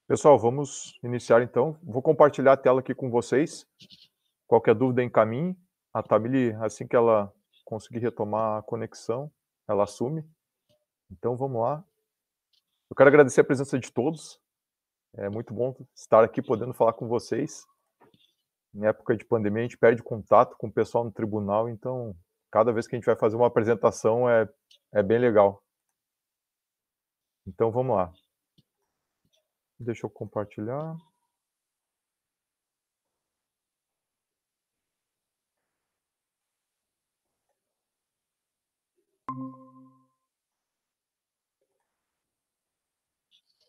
Pessoal, vamos iniciar então. Vou compartilhar a tela aqui com vocês. Qualquer dúvida encaminhe. A Tamile, assim que ela conseguir retomar a conexão, ela assume. Então vamos lá. Eu quero agradecer a presença de todos. É muito bom estar aqui podendo falar com vocês. Em época de pandemia, a gente perde contato com o pessoal no tribunal, então cada vez que a gente vai fazer uma apresentação é bem legal. Então vamos lá. Deixa eu compartilhar.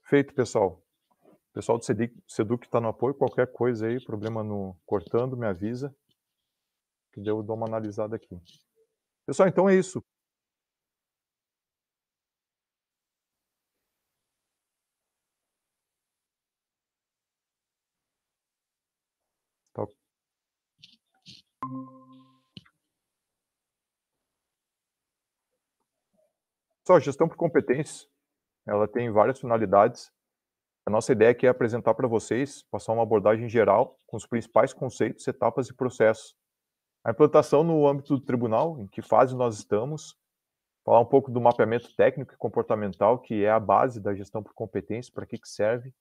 Feito, pessoal. O pessoal do Seduc está no apoio, qualquer coisa aí, problema no cortando, me avisa, que eu dou uma analisada aqui. Pessoal, então é isso. Tá. Pessoal, gestão por competências, ela tem várias finalidades. A nossa ideia aqui é apresentar para vocês, passar uma abordagem geral com os principais conceitos, etapas e processos. A implantação no âmbito do tribunal, em que fase nós estamos, falar um pouco do mapeamento técnico e comportamental, que é a base da gestão por competências, para que serve,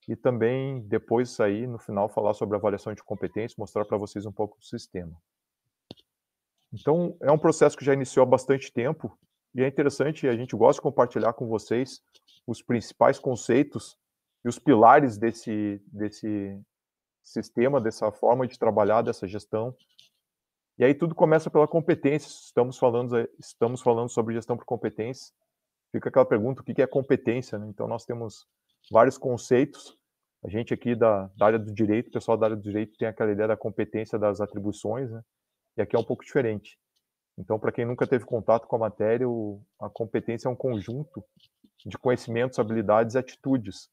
e também depois aí, no final, falar sobre a avaliação de competências, mostrar para vocês um pouco do sistema. Então, é um processo que já iniciou há bastante tempo, e é interessante, a gente gosta de compartilhar com vocês os principais conceitos e os pilares desse sistema, dessa forma de trabalhar, dessa gestão. E aí tudo começa pela competência. Estamos falando sobre gestão por competência. Fica aquela pergunta, o que é competência, né? Então, nós temos vários conceitos. A gente aqui da área do direito, o pessoal da área do direito tem aquela ideia da competência das atribuições, né? E aqui é um pouco diferente. Então, para quem nunca teve contato com a matéria, a competência é um conjunto de conhecimentos, habilidades e atitudes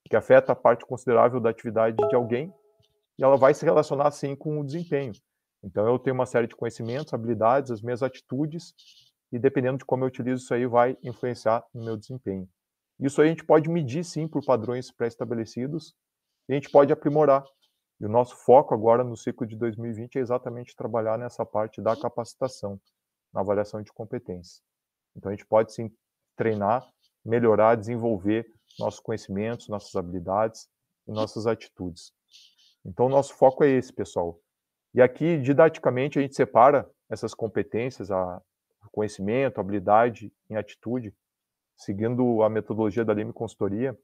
que afeta a parte considerável da atividade de alguém e ela vai se relacionar, sim, com o desempenho. Então, eu tenho uma série de conhecimentos, habilidades, as minhas atitudes e, dependendo de como eu utilizo isso aí, vai influenciar no meu desempenho. Isso aí a gente pode medir, sim, por padrões pré-estabelecidos e a gente pode aprimorar. E o nosso foco agora no ciclo de 2020 é exatamente trabalhar nessa parte da capacitação, na avaliação de competência. Então, a gente pode, sim, treinar, melhorar, desenvolver nossos conhecimentos, nossas habilidades e nossas atitudes. Então, o nosso foco é esse, pessoal. E aqui, didaticamente, a gente separa essas competências, a conhecimento, habilidade e atitude, seguindo a metodologia da Leme Consultoria,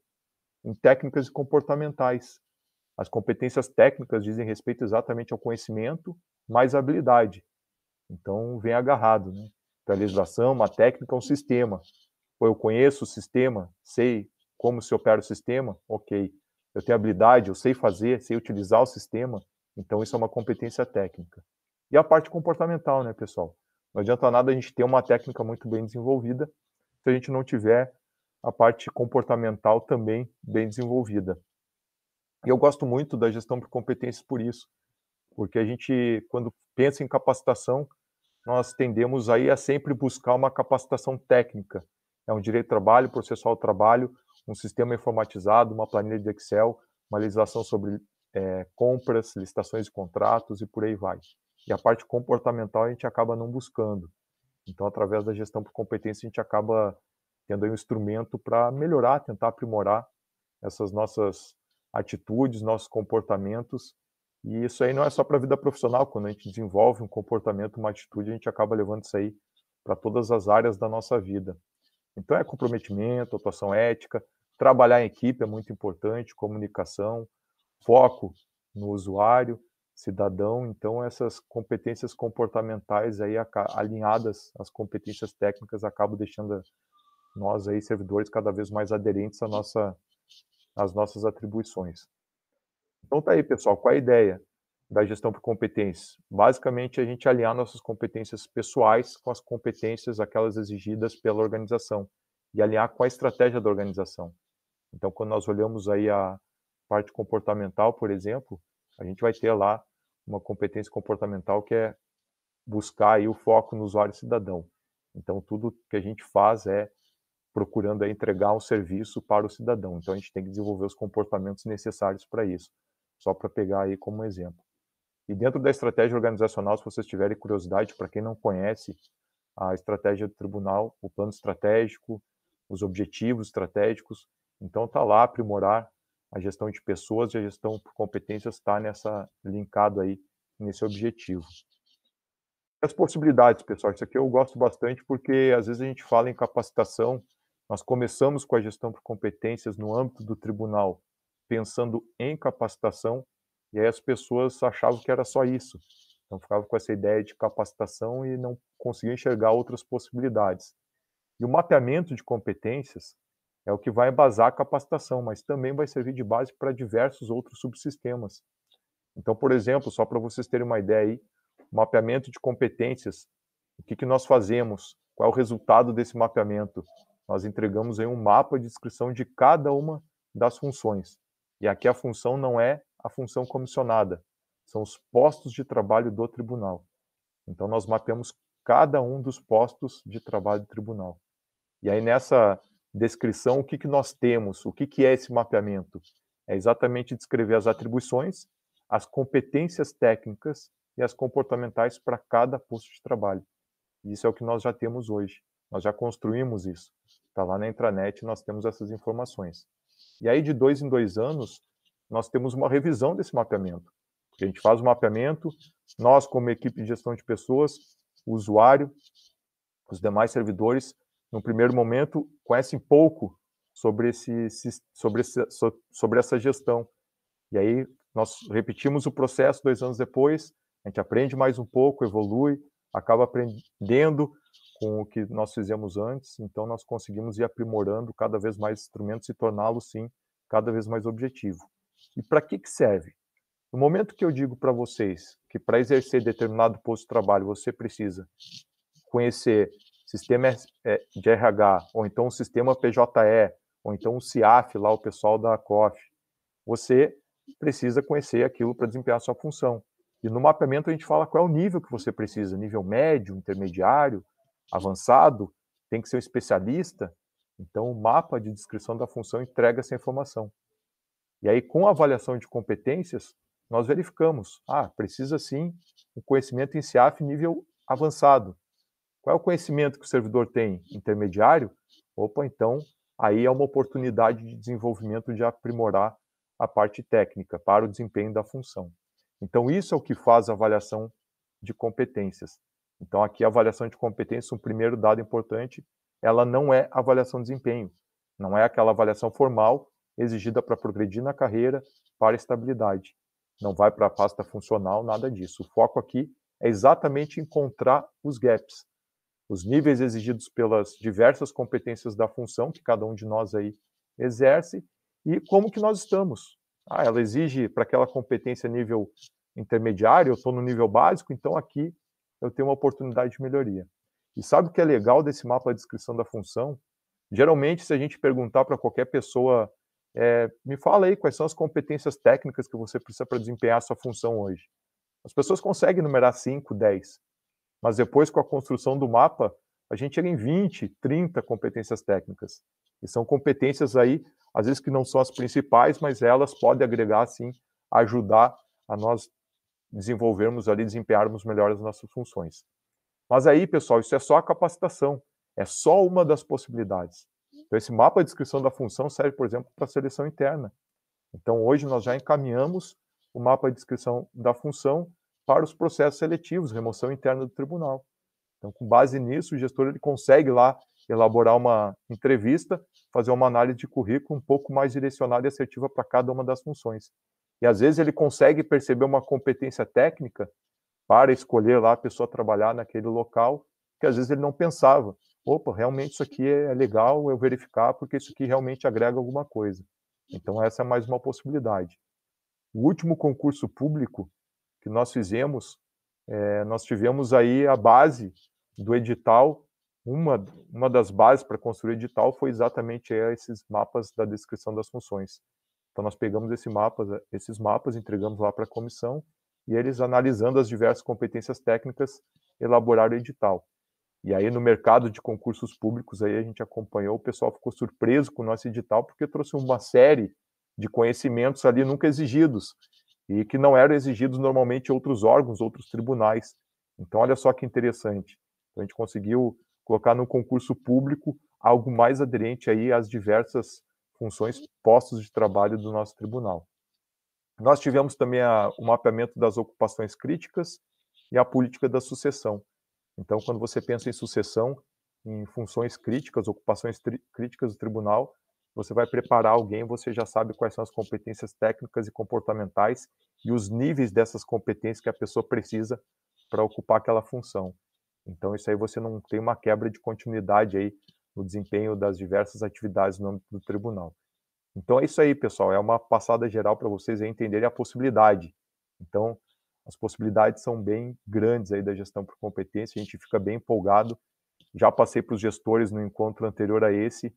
em técnicas comportamentais. As competências técnicas dizem respeito exatamente ao conhecimento, mais a habilidade. Então, vem agarrado, né? Então, a legislação, uma técnica, um sistema. Ou eu conheço o sistema, sei como se opera o sistema, ok. Eu tenho habilidade, eu sei fazer, sei utilizar o sistema, então isso é uma competência técnica. E a parte comportamental, né, pessoal? Não adianta nada a gente ter uma técnica muito bem desenvolvida se a gente não tiver a parte comportamental também bem desenvolvida. E eu gosto muito da gestão por competências por isso, porque a gente, quando pensa em capacitação, nós tendemos aí a sempre buscar uma capacitação técnica. É um direito do trabalho, processual do trabalho, um sistema informatizado, uma planilha de Excel, uma legislação sobre compras, licitações de contratos e por aí vai. E a parte comportamental a gente acaba não buscando. Então, através da gestão por competência, a gente acaba tendo aí um instrumento para melhorar, tentar aprimorar essas nossas atitudes, nossos comportamentos. E isso aí não é só para a vida profissional, quando a gente desenvolve um comportamento, uma atitude, a gente acaba levando isso aí para todas as áreas da nossa vida. Então é comprometimento, atuação ética, trabalhar em equipe é muito importante, comunicação, foco no usuário, cidadão. Então essas competências comportamentais aí alinhadas às competências técnicas acabam deixando nós aí servidores cada vez mais aderentes às nossas atribuições. Então tá aí, pessoal, qual é a ideia da gestão por competências? Basicamente, a gente alinhar nossas competências pessoais com as competências, aquelas exigidas pela organização, e alinhar com a estratégia da organização. Então, quando nós olhamos aí a parte comportamental, por exemplo, a gente vai ter lá uma competência comportamental que é buscar aí o foco no usuário cidadão. Então, tudo que a gente faz é procurando aí entregar um serviço para o cidadão. Então a gente tem que desenvolver os comportamentos necessários para isso, só para pegar aí como exemplo. E dentro da estratégia organizacional, se vocês tiverem curiosidade, para quem não conhece a estratégia do tribunal, o plano estratégico, os objetivos estratégicos, então está lá aprimorar a gestão de pessoas e a gestão por competências está nessa linkado aí nesse objetivo. As possibilidades, pessoal, isso aqui eu gosto bastante porque às vezes a gente fala em capacitação, nós começamos com a gestão por competências no âmbito do tribunal, pensando em capacitação, e aí as pessoas achavam que era só isso. Então ficavam com essa ideia de capacitação e não conseguiam enxergar outras possibilidades. E o mapeamento de competências é o que vai embasar a capacitação, mas também vai servir de base para diversos outros subsistemas. Então, por exemplo, só para vocês terem uma ideia aí, mapeamento de competências, o que que nós fazemos? Qual é o resultado desse mapeamento? Nós entregamos aí um mapa de descrição de cada uma das funções. E aqui a função não é a função comissionada, são os postos de trabalho do tribunal. Então nós mapeamos cada um dos postos de trabalho do tribunal. E aí nessa descrição, o que que nós temos? O que que é esse mapeamento? É exatamente descrever as atribuições, as competências técnicas e as comportamentais para cada posto de trabalho. Isso é o que nós já temos hoje. Nós já construímos isso. Está lá na intranet, nós temos essas informações. E aí, de 2 em 2 anos, nós temos uma revisão desse mapeamento. Porque a gente faz o mapeamento, nós, como equipe de gestão de pessoas, o usuário, os demais servidores, no primeiro momento, conhecem pouco sobre essa gestão. E aí, nós repetimos o processo 2 anos depois, a gente aprende mais um pouco, evolui, acaba aprendendo com o que nós fizemos antes, então nós conseguimos ir aprimorando cada vez mais instrumentos e torná-lo, sim, cada vez mais objetivo. E para que que serve? No momento que eu digo para vocês que para exercer determinado posto de trabalho você precisa conhecer sistema de RH, ou então o sistema PJE, ou então o CIAF, lá o pessoal da COF, você precisa conhecer aquilo para desempenhar a sua função. E no mapeamento a gente fala qual é o nível que você precisa, nível médio, intermediário, avançado, tem que ser um especialista. Então o mapa de descrição da função entrega essa informação. E aí com a avaliação de competências, nós verificamos, precisa sim um conhecimento em CIAF nível avançado. Qual é o conhecimento que o servidor tem? Intermediário? Opa, então aí é uma oportunidade de desenvolvimento de aprimorar a parte técnica para o desempenho da função. Então isso é o que faz a avaliação de competências. Então aqui a avaliação de competências, um primeiro dado importante, ela não é avaliação de desempenho, não é aquela avaliação formal exigida para progredir na carreira para estabilidade. Não vai para a pasta funcional, nada disso. O foco aqui é exatamente encontrar os gaps, os níveis exigidos pelas diversas competências da função que cada um de nós aí exerce e como que nós estamos. Ela exige para aquela competência nível intermediário, eu estou no nível básico, então aqui eu tenho uma oportunidade de melhoria. E sabe o que é legal desse mapa de descrição da função? Geralmente, se a gente perguntar para qualquer pessoa, me fala aí quais são as competências técnicas que você precisa para desempenhar a sua função hoje. As pessoas conseguem numerar 5, 10. Mas depois, com a construção do mapa, a gente chega em 20, 30 competências técnicas. E são competências aí, às vezes que não são as principais, mas elas podem agregar, sim, ajudar a nós desenvolvermos ali, desempenharmos melhor as nossas funções. Mas aí, pessoal, isso é só a capacitação, é só uma das possibilidades. Então, esse mapa de descrição da função serve, por exemplo, para a seleção interna. Então, hoje nós já encaminhamos o mapa de descrição da função para os processos seletivos, remoção interna do tribunal. Então, com base nisso, o gestor ele consegue lá elaborar uma entrevista, fazer uma análise de currículo um pouco mais direcionada e assertiva para cada uma das funções. E às vezes ele consegue perceber uma competência técnica para escolher lá a pessoa trabalhar naquele local, que às vezes ele não pensava. Opa, realmente isso aqui é legal eu verificar, porque isso aqui realmente agrega alguma coisa. Então essa é mais uma possibilidade. O último concurso público que nós fizemos, nós tivemos aí a base do edital, uma das bases para construir o edital foi exatamente esses mapas da descrição das funções. Então nós pegamos esses mapas, entregamos lá para a comissão, e eles, analisando as diversas competências técnicas, elaboraram o edital. E aí, no mercado de concursos públicos, aí a gente acompanhou, o pessoal ficou surpreso com o nosso edital, porque trouxe uma série de conhecimentos ali nunca exigidos, e que não eram exigidos normalmente em outros órgãos, outros tribunais. Então, olha só que interessante. Então, a gente conseguiu colocar no concurso público algo mais aderente aí às diversas funções, postos de trabalho do nosso tribunal. Nós tivemos também o mapeamento das ocupações críticas e a política da sucessão. Então, quando você pensa em sucessão, em funções críticas, ocupações críticas do tribunal, você vai preparar alguém, você já sabe quais são as competências técnicas e comportamentais e os níveis dessas competências que a pessoa precisa para ocupar aquela função. Então, isso aí você não tem uma quebra de continuidade aí no desempenho das diversas atividades no âmbito do tribunal. Então é isso aí, pessoal, é uma passada geral para vocês aí entenderem a possibilidade. Então, as possibilidades são bem grandes aí da gestão por competência, a gente fica bem empolgado. Já passei para os gestores no encontro anterior a esse,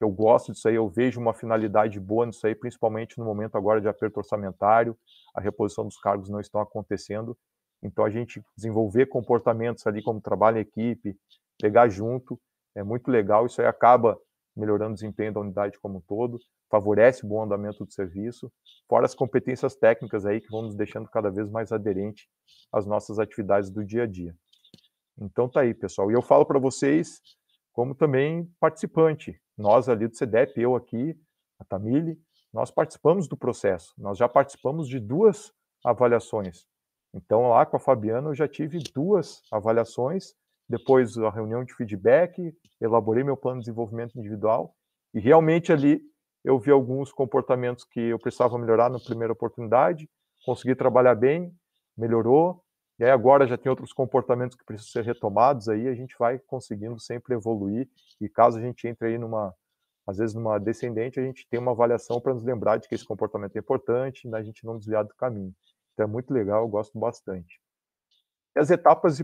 eu gosto disso aí, eu vejo uma finalidade boa nisso aí, principalmente no momento agora de aperto orçamentário, a reposição dos cargos não estão acontecendo, então a gente desenvolver comportamentos ali como trabalho em equipe, pegar junto, é muito legal, isso aí acaba melhorando o desempenho da unidade como um todo, favorece o bom andamento do serviço, fora as competências técnicas aí que vão nos deixando cada vez mais aderente às nossas atividades do dia a dia. Então tá aí, pessoal. E eu falo para vocês como também participante. Nós ali do CDEP, eu aqui, a Tamile, nós participamos do processo. Nós já participamos de 2 avaliações. Então lá com a Fabiana eu já tive 2 avaliações, depois a reunião de feedback, elaborei meu plano de desenvolvimento individual e realmente ali eu vi alguns comportamentos que eu precisava melhorar na primeira oportunidade, consegui trabalhar bem, melhorou, e aí agora já tem outros comportamentos que precisam ser retomados aí, a gente vai conseguindo sempre evoluir, e caso a gente entre aí às vezes numa descendente, a gente tem uma avaliação para nos lembrar de que esse comportamento é importante, né, a gente não desviar do caminho. Então é muito legal, eu gosto bastante. E as etapas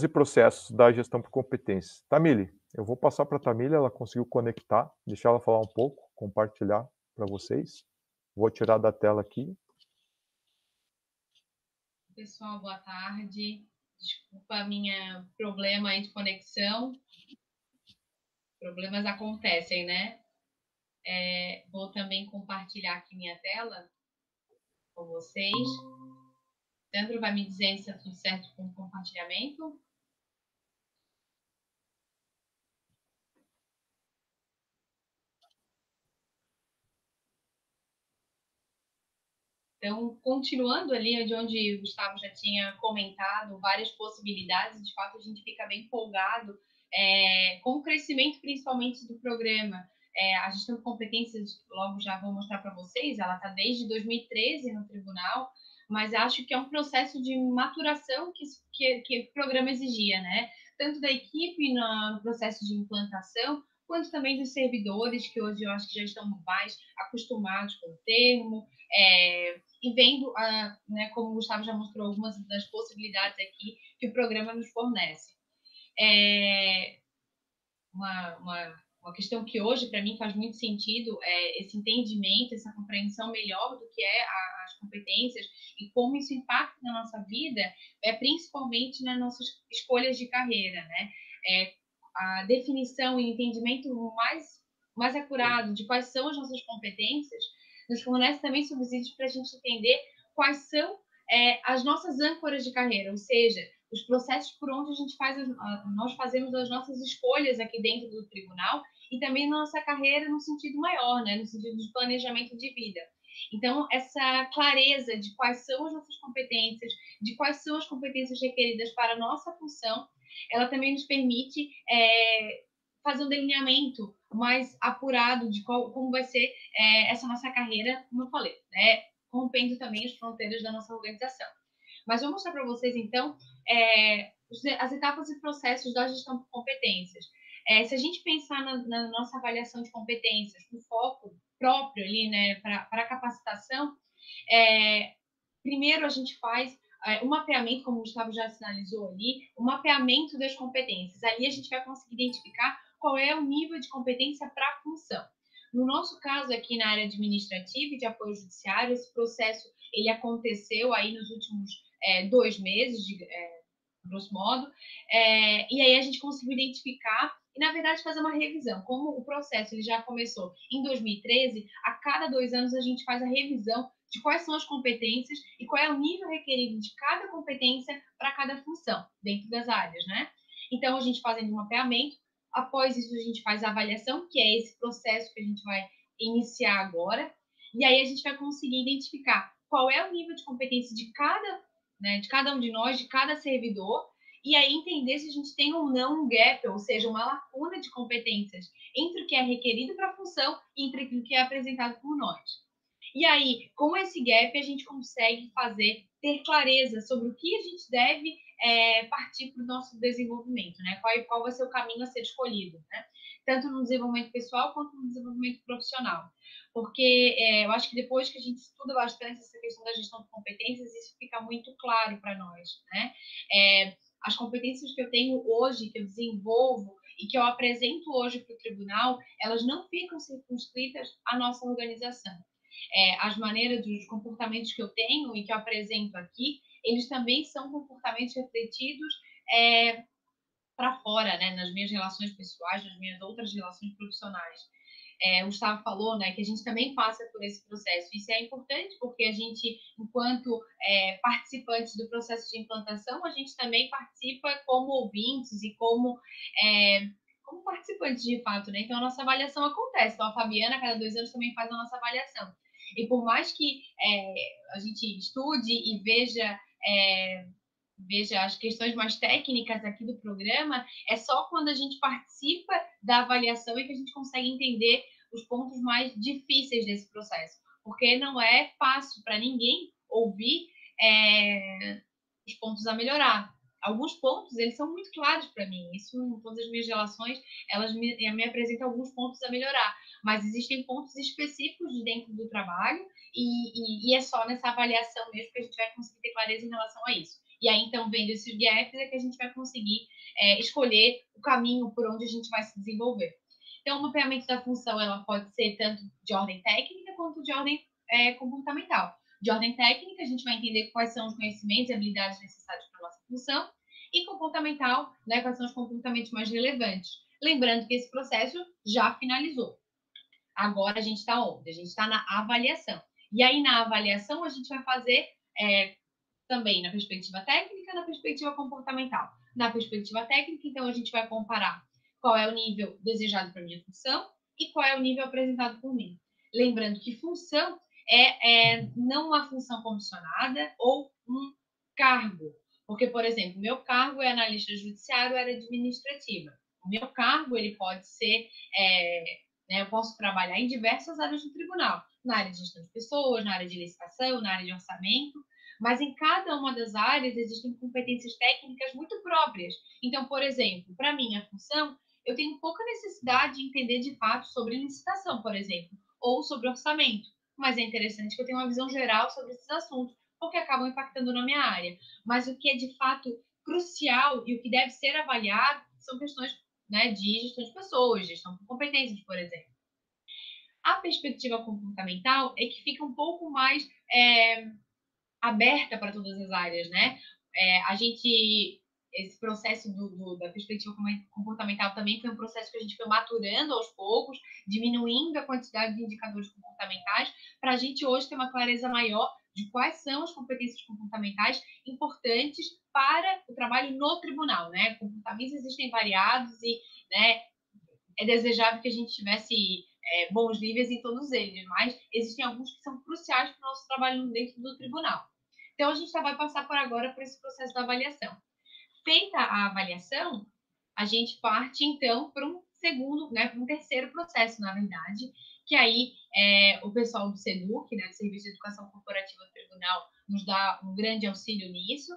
e processos da gestão por competências. Tamile, eu vou passar para a Tamile, ela conseguiu conectar, deixar ela falar um pouco, compartilhar para vocês. Vou tirar da tela aqui. Pessoal, boa tarde. Desculpa minha problema aí de conexão. Problemas acontecem, né? Vou também compartilhar aqui minha tela com vocês. Sandro vai me dizer se está tudo certo com o compartilhamento. Então, continuando ali de onde o Gustavo já tinha comentado, várias possibilidades, de fato a gente fica bem empolgado com o crescimento principalmente do programa. A gestão de competências, logo já vou mostrar para vocês, ela está desde 2013 no tribunal, mas acho que é um processo de maturação que o programa exigia, né? Tanto da equipe no processo de implantação, quanto também dos servidores, que hoje eu acho que já estão mais acostumados com o termo, e vendo, né, como o Gustavo já mostrou, algumas das possibilidades aqui que o programa nos fornece. Uma questão que hoje, para mim, faz muito sentido é esse entendimento, essa compreensão melhor do que as competências e como isso impacta na nossa vida, principalmente nas nossas escolhas de carreira, né? A definição e entendimento mais acurado de quais são as nossas competências nos fornece também subsídios para a gente entender quais são as nossas âncoras de carreira, ou seja, os processos por onde a gente nós fazemos as nossas escolhas aqui dentro do tribunal e também na nossa carreira no sentido maior, né, no sentido de planejamento de vida. Então, essa clareza de quais são as nossas competências, de quais são as competências requeridas para a nossa função, ela também nos permite fazer um delineamento mais apurado de como vai ser essa nossa carreira, como eu falei, né, rompendo também as fronteiras da nossa organização. Mas vou mostrar para vocês, então, as etapas e processos da gestão por competências. Se a gente pensar na nossa avaliação de competências, com foco próprio ali, né, para a capacitação, primeiro a gente faz um mapeamento, como o Gustavo já sinalizou ali, o mapeamento das competências. Ali a gente vai conseguir identificar qual é o nível de competência para a função. No nosso caso aqui na área administrativa e de apoio judiciário, esse processo ele aconteceu aí nos últimos 2 meses, grosso modo, e aí a gente conseguiu identificar e, na verdade, fazer uma revisão. Como o processo ele já começou em 2013, a cada 2 anos a gente faz a revisão de quais são as competências e qual é o nível requerido de cada competência para cada função, dentro das áreas, né? Então, a gente faz um mapeamento, após isso a gente faz a avaliação, que é esse processo que a gente vai iniciar agora, e aí a gente vai conseguir identificar qual é o nível de competência de cada um de nós, de cada servidor, e aí entender se a gente tem ou não um gap, ou seja, uma lacuna de competências entre o que é requerido para a função e entre aquilo que é apresentado por nós. E aí, com esse gap, a gente consegue ter clareza sobre o que a gente deve partir para o nosso desenvolvimento, né? Qual vai ser o caminho a ser escolhido, né? Tanto no desenvolvimento pessoal quanto no desenvolvimento profissional. Porque eu acho que depois que a gente estuda bastante essa questão da gestão de competências, isso fica muito claro para nós, né? As competências que eu tenho hoje, que eu desenvolvo e que eu apresento hoje para o tribunal, elas não ficam circunscritas à nossa organização. As maneiras dos comportamentos que eu tenho e que eu apresento aqui, eles também são comportamentos refletidos para fora, né, nas minhas relações pessoais, nas minhas outras relações profissionais. O Gustavo falou, né, que a gente também passa por esse processo. Isso é importante porque a gente, enquanto participantes do processo de implantação, a gente também participa como ouvintes e como participantes de fato, né? Então a nossa avaliação acontece. Então a Fabiana, a cada 2 anos, também faz a nossa avaliação. E por mais que a gente estude e veja as questões mais técnicas aqui do programa, é só quando a gente participa da avaliação é que a gente consegue entender os pontos mais difíceis desse processo. Porque não é fácil para ninguém ouvir os pontos a melhorar. Alguns pontos, eles são muito claros para mim. Isso, em todas as minhas relações, elas me apresentam alguns pontos a melhorar. Mas existem pontos específicos de dentro do trabalho e é só nessa avaliação mesmo que a gente vai conseguir ter clareza em relação a isso. E aí, então, vendo esses gaps, é que a gente vai conseguir escolher o caminho por onde a gente vai se desenvolver. Então, o mapeamento da função ela pode ser tanto de ordem técnica quanto de ordem comportamental. De ordem técnica, a gente vai entender quais são os conhecimentos e habilidades necessários para a nossa função, e comportamental, né, quais são os comportamentos mais relevantes. Lembrando que esse processo já finalizou. Agora a gente está onde? A gente está na avaliação. E aí, na avaliação, a gente vai fazer também na perspectiva técnica, na perspectiva comportamental. Na perspectiva técnica, então, a gente vai comparar qual é o nível desejado para a minha função e qual é o nível apresentado por mim. Lembrando que função não uma função comissionada ou um cargo. Porque, por exemplo, meu cargo é analista judiciário, área administrativa. O meu cargo ele pode ser, eu posso trabalhar em diversas áreas do tribunal, na área de gestão de pessoas, na área de licitação, na área de orçamento, mas em cada uma das áreas existem competências técnicas muito próprias. Então, por exemplo, para minha função, eu tenho pouca necessidade de entender de fato sobre licitação, por exemplo, ou sobre orçamento, mas é interessante que eu tenha uma visão geral sobre esses assuntos, porque acabam impactando na minha área. Mas o que é de fato crucial e o que deve ser avaliado são questões, né, de gestão de pessoas, gestão de competências, por exemplo. A perspectiva comportamental é que fica um pouco mais aberta para todas as áreas, né? Esse processo da perspectiva comportamental também foi um processo que a gente foi maturando aos poucos, diminuindo a quantidade de indicadores comportamentais, para a gente hoje ter uma clareza maior de quais são as competências comportamentais importantes para o trabalho no tribunal, né? Comportamentos existem variados e, né, é desejável que a gente tivesse bons níveis em todos eles, mas existem alguns que são cruciais para o nosso trabalho dentro do tribunal. Então, a gente já vai passar por agora por esse processo da avaliação. Feita a avaliação, a gente parte, então, para um segundo, né, para um terceiro processo, na verdade, que aí o pessoal do SEDUC, né, do Serviço de Educação Corporativa do Tribunal, nos dá um grande auxílio nisso,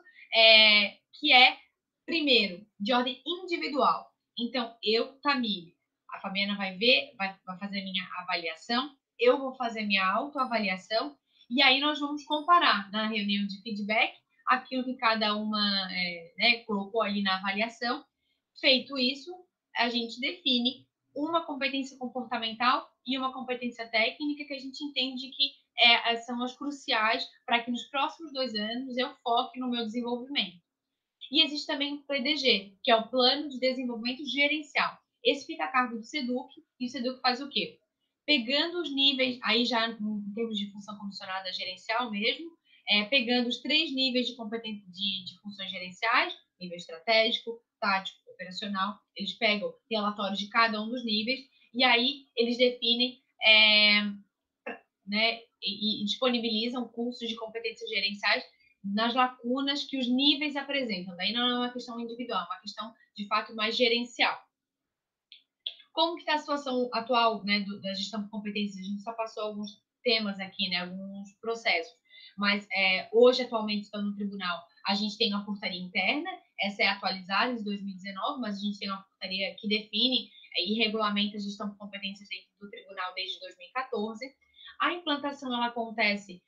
que é, primeiro, de ordem individual. Então, eu, Tamile, a Fabiana vai fazer a minha avaliação, eu vou fazer a minha autoavaliação, e aí nós vamos comparar na reunião de feedback aquilo que cada uma colocou ali na avaliação. Feito isso, a gente define uma competência comportamental e uma competência técnica que a gente entende que são as cruciais para que nos próximos 2 anos eu foque no meu desenvolvimento. E existe também o PDG, que é o Plano de Desenvolvimento Gerencial. Esse fica a cargo do SEDUC, e o SEDUC faz o quê? Pegando os níveis, aí já em termos de função comissionada gerencial mesmo, pegando os 3 níveis de competência de funções gerenciais, nível estratégico, tático, operacional, eles pegam relatórios de cada um dos níveis, e aí eles definem né, e disponibilizam cursos de competências gerenciais nas lacunas que os níveis apresentam. Daí não é uma questão individual, é uma questão, de fato, mais gerencial. Como que está a situação atual, né, da gestão por competências? A gente só passou alguns temas aqui, né, alguns processos. Mas hoje, atualmente, estando no tribunal, a gente tem uma portaria interna, essa é atualizada de 2019, mas a gente tem uma portaria que define e regulamenta a gestão por competências dentro do tribunal desde 2014. A implantação ela acontece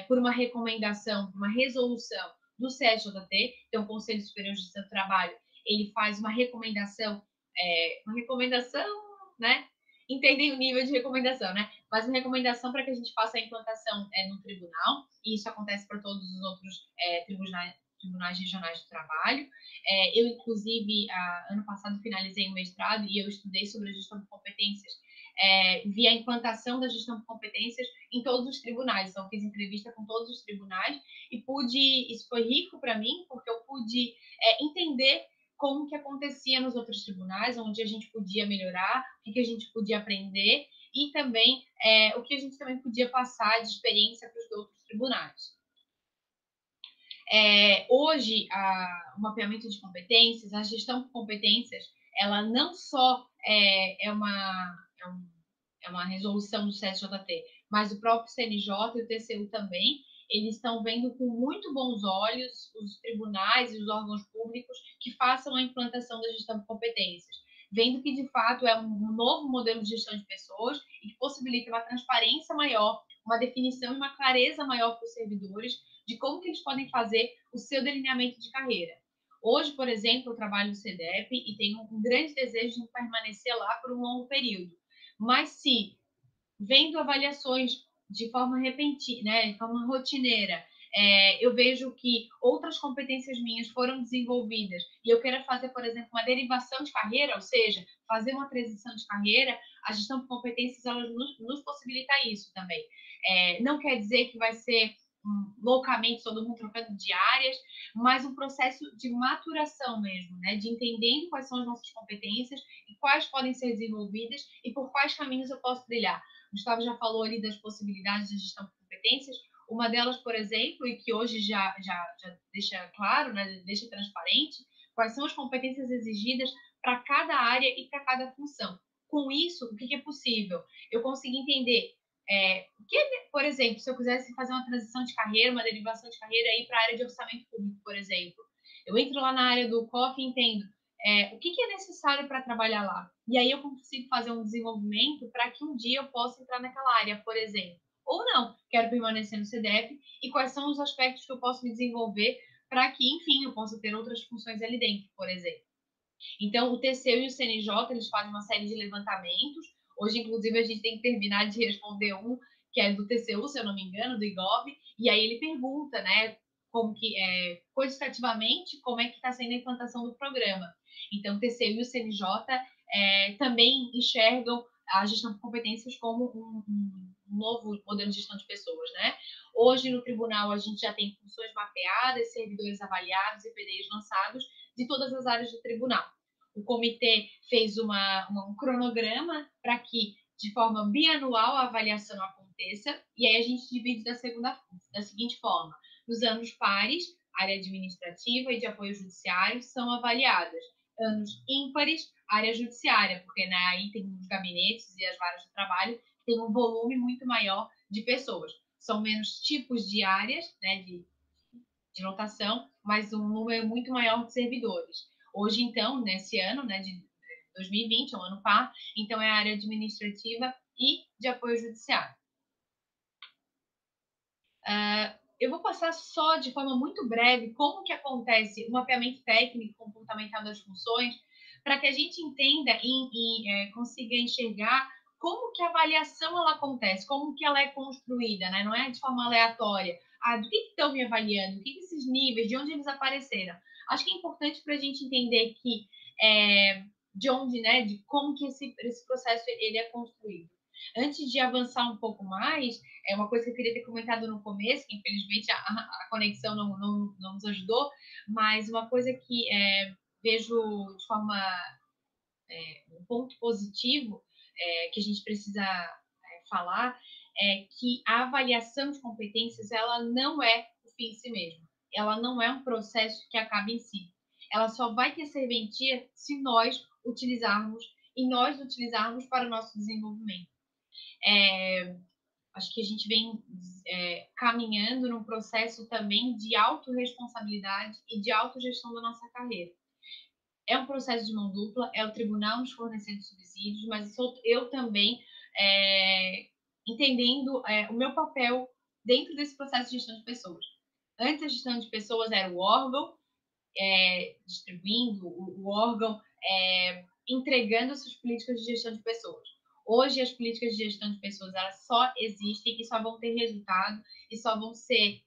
por uma recomendação, por uma resolução do CSJT, então o Conselho Superior de Justiça do Trabalho, ele faz uma recomendação, né? Entendem o nível de recomendação, né? Mas uma recomendação para que a gente faça a implantação no tribunal, e isso acontece para todos os outros tribunais regionais do trabalho. Eu, inclusive, ano passado finalizei um mestrado e eu estudei sobre a gestão de competências, vi a implantação da gestão de competências em todos os tribunais. Então, fiz entrevista com todos os tribunais e isso foi rico para mim, porque eu pude entender como que acontecia nos outros tribunais, onde a gente podia melhorar, o que a gente podia aprender e também o que a gente também podia passar de experiência para os outros tribunais. Hoje, o mapeamento de competências, a gestão por competências, ela não só é uma resolução do CSJT, mas o próprio CNJ e o TCU também, eles estão vendo com muito bons olhos os tribunais e os órgãos públicos que façam a implantação da gestão por competências, vendo que, de fato, é um novo modelo de gestão de pessoas e que possibilita uma transparência maior, uma definição e uma clareza maior para os servidores de como que eles podem fazer o seu delineamento de carreira. Hoje, por exemplo, eu trabalho no CDEP e tenho um grande desejo de permanecer lá por um longo período. Mas se, vendo avaliações de forma repentina, né, de forma rotineira, eu vejo que outras competências minhas foram desenvolvidas e eu quero fazer, por exemplo, uma derivação de carreira, ou seja, fazer uma transição de carreira, a gestão de competências ela nos possibilita isso também. Não quer dizer que vai ser loucamente todo mundo trocando de áreas, mas um processo de maturação mesmo, né? De entendendo quais são as nossas competências e quais podem ser desenvolvidas e por quais caminhos eu posso trilhar. O Gustavo já falou ali das possibilidades de gestão de competências. Uma delas, por exemplo, e que hoje já deixa claro, né? Deixa transparente, quais são as competências exigidas para cada área e para cada função. Com isso, o que é possível? Eu consegui entender por exemplo, se eu quisesse fazer uma transição de carreira, uma derivação de carreira aí para a área de orçamento público, por exemplo, eu entro lá na área do COF e entendo o que é necessário para trabalhar lá. E aí eu consigo fazer um desenvolvimento para que um dia eu possa entrar naquela área, por exemplo. Ou não, quero permanecer no CDF e quais são os aspectos que eu posso me desenvolver para que, enfim, eu possa ter outras funções ali dentro, por exemplo. Então, o TCU e o CNJ, eles fazem uma série de levantamentos. Hoje, inclusive, a gente tem que terminar de responder um, que é do TCU, se eu não me engano, do IGOV, e aí ele pergunta, né, como que, quantitativamente, como é que está sendo a implantação do programa. Então, o TCU e o CNJ também enxergam a gestão de competências como um novo modelo de gestão de pessoas, né? Hoje, no tribunal, a gente já tem funções mapeadas, servidores avaliados e PDIs lançados de todas as áreas do tribunal. O comitê fez um cronograma para que, de forma bianual, a avaliação aconteça, e aí a gente divide da seguinte forma. Nos anos pares, área administrativa e de apoio judiciário são avaliadas. Anos ímpares, área judiciária, porque né, aí tem os gabinetes e as varas de trabalho que tem um volume muito maior de pessoas. São menos tipos de áreas, né, de lotação, mas um número muito maior de servidores. Hoje, então, nesse ano, né, de 2020, é um ano par, então é a área administrativa e de apoio judiciário. Eu vou passar só de forma muito breve como que acontece o mapeamento técnico comportamental das funções, para que a gente entenda e consiga enxergar como que a avaliação ela acontece, como que ela é construída, né? Não é de forma aleatória. Ah, do que estão me avaliando? O que esses níveis, de onde eles apareceram? Acho que é importante para a gente entender que de onde, né, de como que esse processo ele é construído. Antes de avançar um pouco mais, é uma coisa que eu queria ter comentado no começo, que infelizmente a conexão não nos ajudou, mas uma coisa que vejo de forma um ponto positivo que a gente precisa falar é que a avaliação de competências ela não é o fim em si mesmo. Ela não é um processo que acaba em si. Ela só vai ter serventia se nós utilizarmos e nós utilizarmos para o nosso desenvolvimento. Acho que a gente vem caminhando num processo também de autorresponsabilidade e de autogestão da nossa carreira. É um processo de mão dupla, é o tribunal nos fornecendo subsídios, mas eu também entendendo o meu papel dentro desse processo de gestão de pessoas. Antes, a gestão de pessoas era o órgão distribuindo, o órgão entregando suas políticas de gestão de pessoas. Hoje, as políticas de gestão de pessoas elas só existem e só vão ter resultado e só vão ser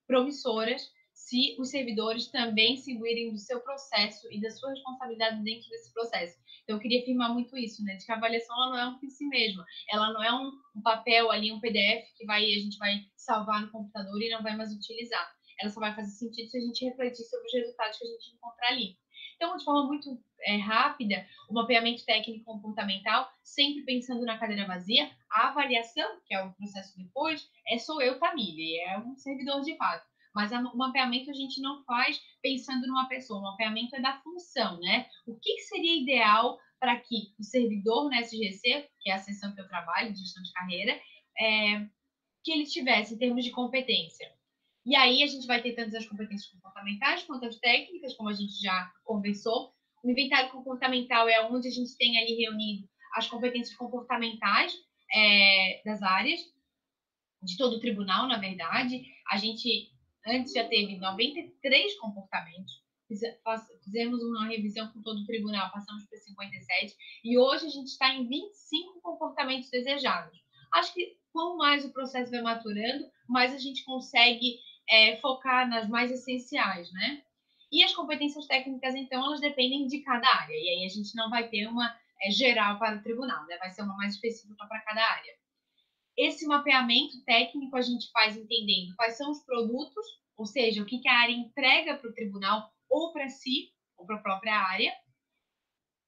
promissoras se os servidores também se imbuírem do seu processo e da sua responsabilidade dentro desse processo. Então, eu queria afirmar muito isso, né? De que a avaliação ela não é um fim em si mesma. Ela não é um papel ali, um PDF que a gente vai salvar no computador e não vai mais utilizar. Ela só vai fazer sentido se a gente refletir sobre os resultados que a gente encontrar ali. Então, de forma muito rápida, o mapeamento técnico comportamental, sempre pensando na cadeira vazia, a avaliação, que é o processo depois, sou eu, Tamile, é um servidor de fato. Mas o mapeamento a gente não faz pensando numa pessoa, o mapeamento é da função, né? O que seria ideal para que o servidor na SGC, que é a seção que eu trabalho, de gestão de carreira, que ele tivesse em termos de competência. E aí a gente vai ter tanto as competências comportamentais quanto as técnicas, como a gente já conversou. O inventário comportamental é onde a gente tem ali reunido as competências comportamentais das áreas, de todo o tribunal, na verdade. A gente antes já teve 93 comportamentos, fizemos uma revisão com todo o tribunal, passamos para 57, e hoje a gente está em 25 comportamentos desejados. Acho que quanto mais o processo vai maturando, mais a gente consegue focar nas mais essenciais, né? E as competências técnicas, então, elas dependem de cada área, e aí a gente não vai ter uma geral para o tribunal, né? Vai ser uma mais específica para cada área. Esse mapeamento técnico a gente faz entendendo quais são os produtos, ou seja, o que a área entrega para o tribunal ou para si, ou para a própria área,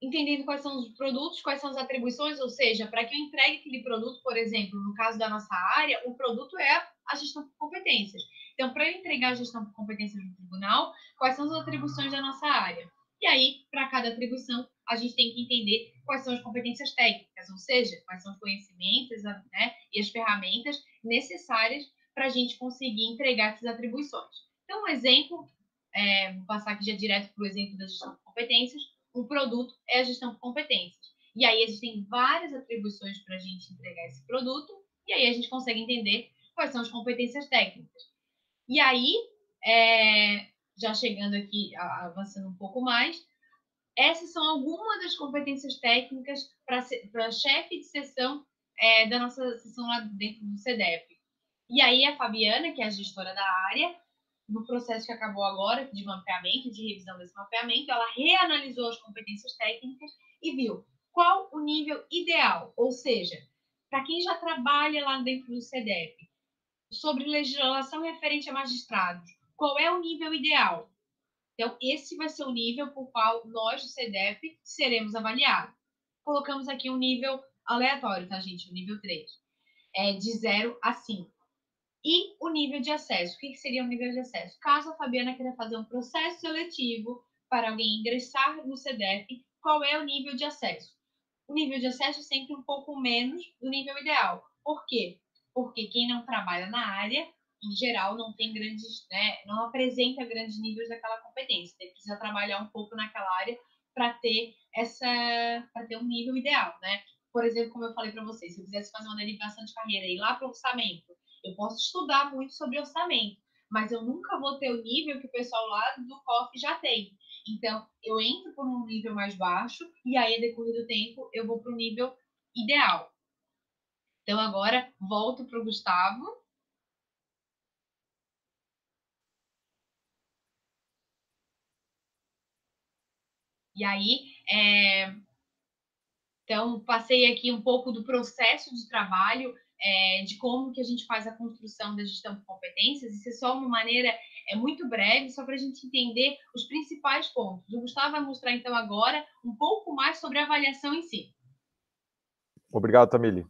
entendendo quais são os produtos, quais são as atribuições, ou seja, para que eu entregue aquele produto, por exemplo, no caso da nossa área, o produto é a gestão por competências. Então, para eu entregar a gestão por competências no tribunal, quais são as atribuições da nossa área? E aí, para cada atribuição, a gente tem que entender quais são as competências técnicas, ou seja, quais são os conhecimentos, né, e as ferramentas necessárias para a gente conseguir entregar essas atribuições. Então, um exemplo, vou passar aqui já direto para o exemplo da gestão por competências. Um produto é a gestão por competências. E aí existem várias atribuições para a gente entregar esse produto, e aí a gente consegue entender quais são as competências técnicas. E aí, já chegando aqui, avançando um pouco mais, essas são algumas das competências técnicas para chefe de seção da nossa seção lá dentro do CDF. E aí a Fabiana, que é a gestora da área, no processo que acabou agora, de mapeamento, de revisão desse mapeamento, ela reanalisou as competências técnicas e viu qual o nível ideal, ou seja, para quem já trabalha lá dentro do CDF, sobre legislação referente a magistrados, qual é o nível ideal? Então, esse vai ser o nível por qual nós, do CDF, seremos avaliados. Colocamos aqui um nível aleatório, tá, gente? O nível 3. De 0 a 5. E o nível de acesso. O que seria o nível de acesso? Caso a Fabiana queira fazer um processo seletivo para alguém ingressar no CDF, qual é o nível de acesso? O nível de acesso é sempre um pouco menos do nível ideal. Por quê? Porque quem não trabalha na área, em geral, não tem grandes, não apresenta grandes níveis daquela competência. Ele precisa trabalhar um pouco naquela área para ter um nível ideal, né? Por exemplo, como eu falei para vocês, se eu quisesse fazer uma derivação de carreira e ir lá para o orçamento, eu posso estudar muito sobre orçamento, mas eu nunca vou ter o nível que o pessoal lá do COF já tem. Então, eu entro por um nível mais baixo e aí, a decorrer do tempo, eu vou para o nível ideal. Então, agora, volto para o Gustavo. E aí, então, passei aqui um pouco do processo de trabalho, de como que a gente faz a construção da gestão de competências. Isso é só uma maneira muito breve, só para a gente entender os principais pontos. O Gustavo vai mostrar, então, agora um pouco mais sobre a avaliação em si. Obrigado, Tamily.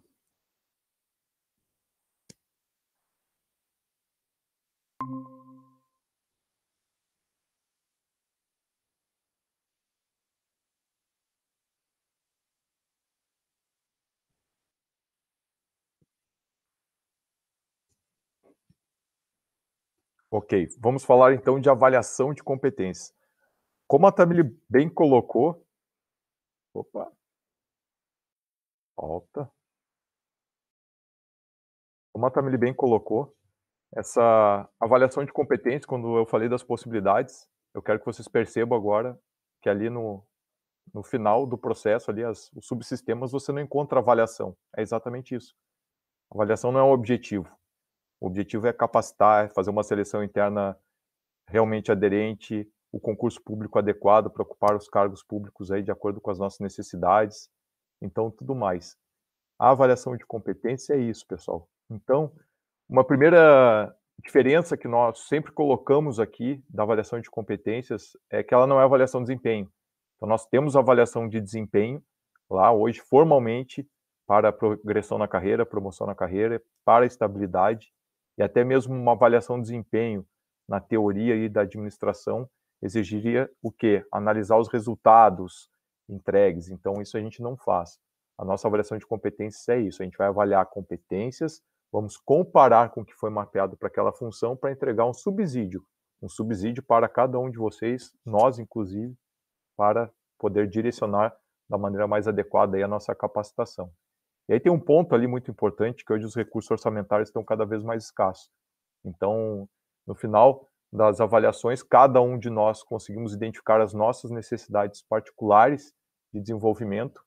Ok, vamos falar então de avaliação de competências. Como a Tamily bem colocou... Opa! Volta. Como a Tamily bem colocou, essa avaliação de competência, quando eu falei das possibilidades, eu quero que vocês percebam agora que ali no final do processo, ali, os subsistemas, você não encontra avaliação. É exatamente isso. A avaliação não é um objetivo. O objetivo é capacitar, é fazer uma seleção interna realmente aderente, o concurso público adequado para ocupar os cargos públicos aí de acordo com as nossas necessidades, então tudo mais. A avaliação de competência é isso, pessoal. Então, uma primeira diferença que nós sempre colocamos aqui da avaliação de competências é que ela não é avaliação de desempenho. Então, nós temos avaliação de desempenho lá hoje, formalmente, para progressão na carreira, promoção na carreira, para estabilidade, e até mesmo uma avaliação de desempenho na teoria e da administração exigiria o quê? Analisar os resultados entregues. Então, isso a gente não faz. A nossa avaliação de competências é isso. A gente vai avaliar competências, vamos comparar com o que foi mapeado para aquela função para entregar um subsídio para cada um de vocês, nós inclusive, para poder direcionar da maneira mais adequada aí a nossa capacitação. E aí tem um ponto ali muito importante, que hoje os recursos orçamentários estão cada vez mais escassos. Então, no final das avaliações, cada um de nós conseguimos identificar as nossas necessidades particulares de desenvolvimento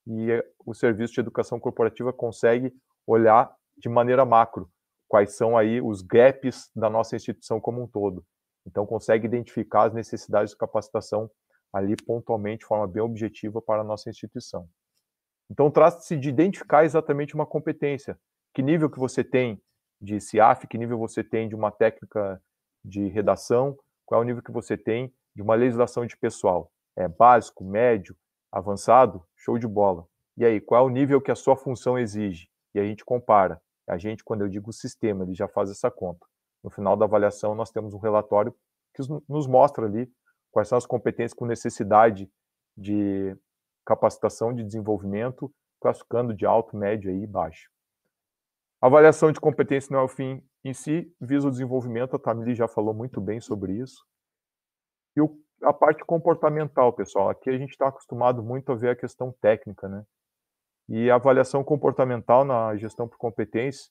e o serviço de educação corporativa consegue olhar de maneira macro quais são aí os gaps da nossa instituição como um todo. Então, consegue identificar as necessidades de capacitação ali pontualmente, de forma bem objetiva para a nossa instituição. Então, trata-se de identificar exatamente uma competência. Que nível que você tem de CIAF, que nível você tem de uma técnica de redação, qual é o nível que você tem de uma legislação de pessoal. É básico, médio, avançado? Show de bola. E aí, qual é o nível que a sua função exige? E a gente compara. A gente, quando eu digo sistema, ele já faz essa conta. No final da avaliação, nós temos um relatório que nos mostra ali quais são as competências com necessidade de capacitação de desenvolvimento, classificando de alto, médio e baixo. A avaliação de competência não é o fim em si, visa o desenvolvimento, a Tamily já falou muito bem sobre isso. E a parte comportamental, pessoal, aqui a gente está acostumado muito a ver a questão técnica, né? E a avaliação comportamental na gestão por competência,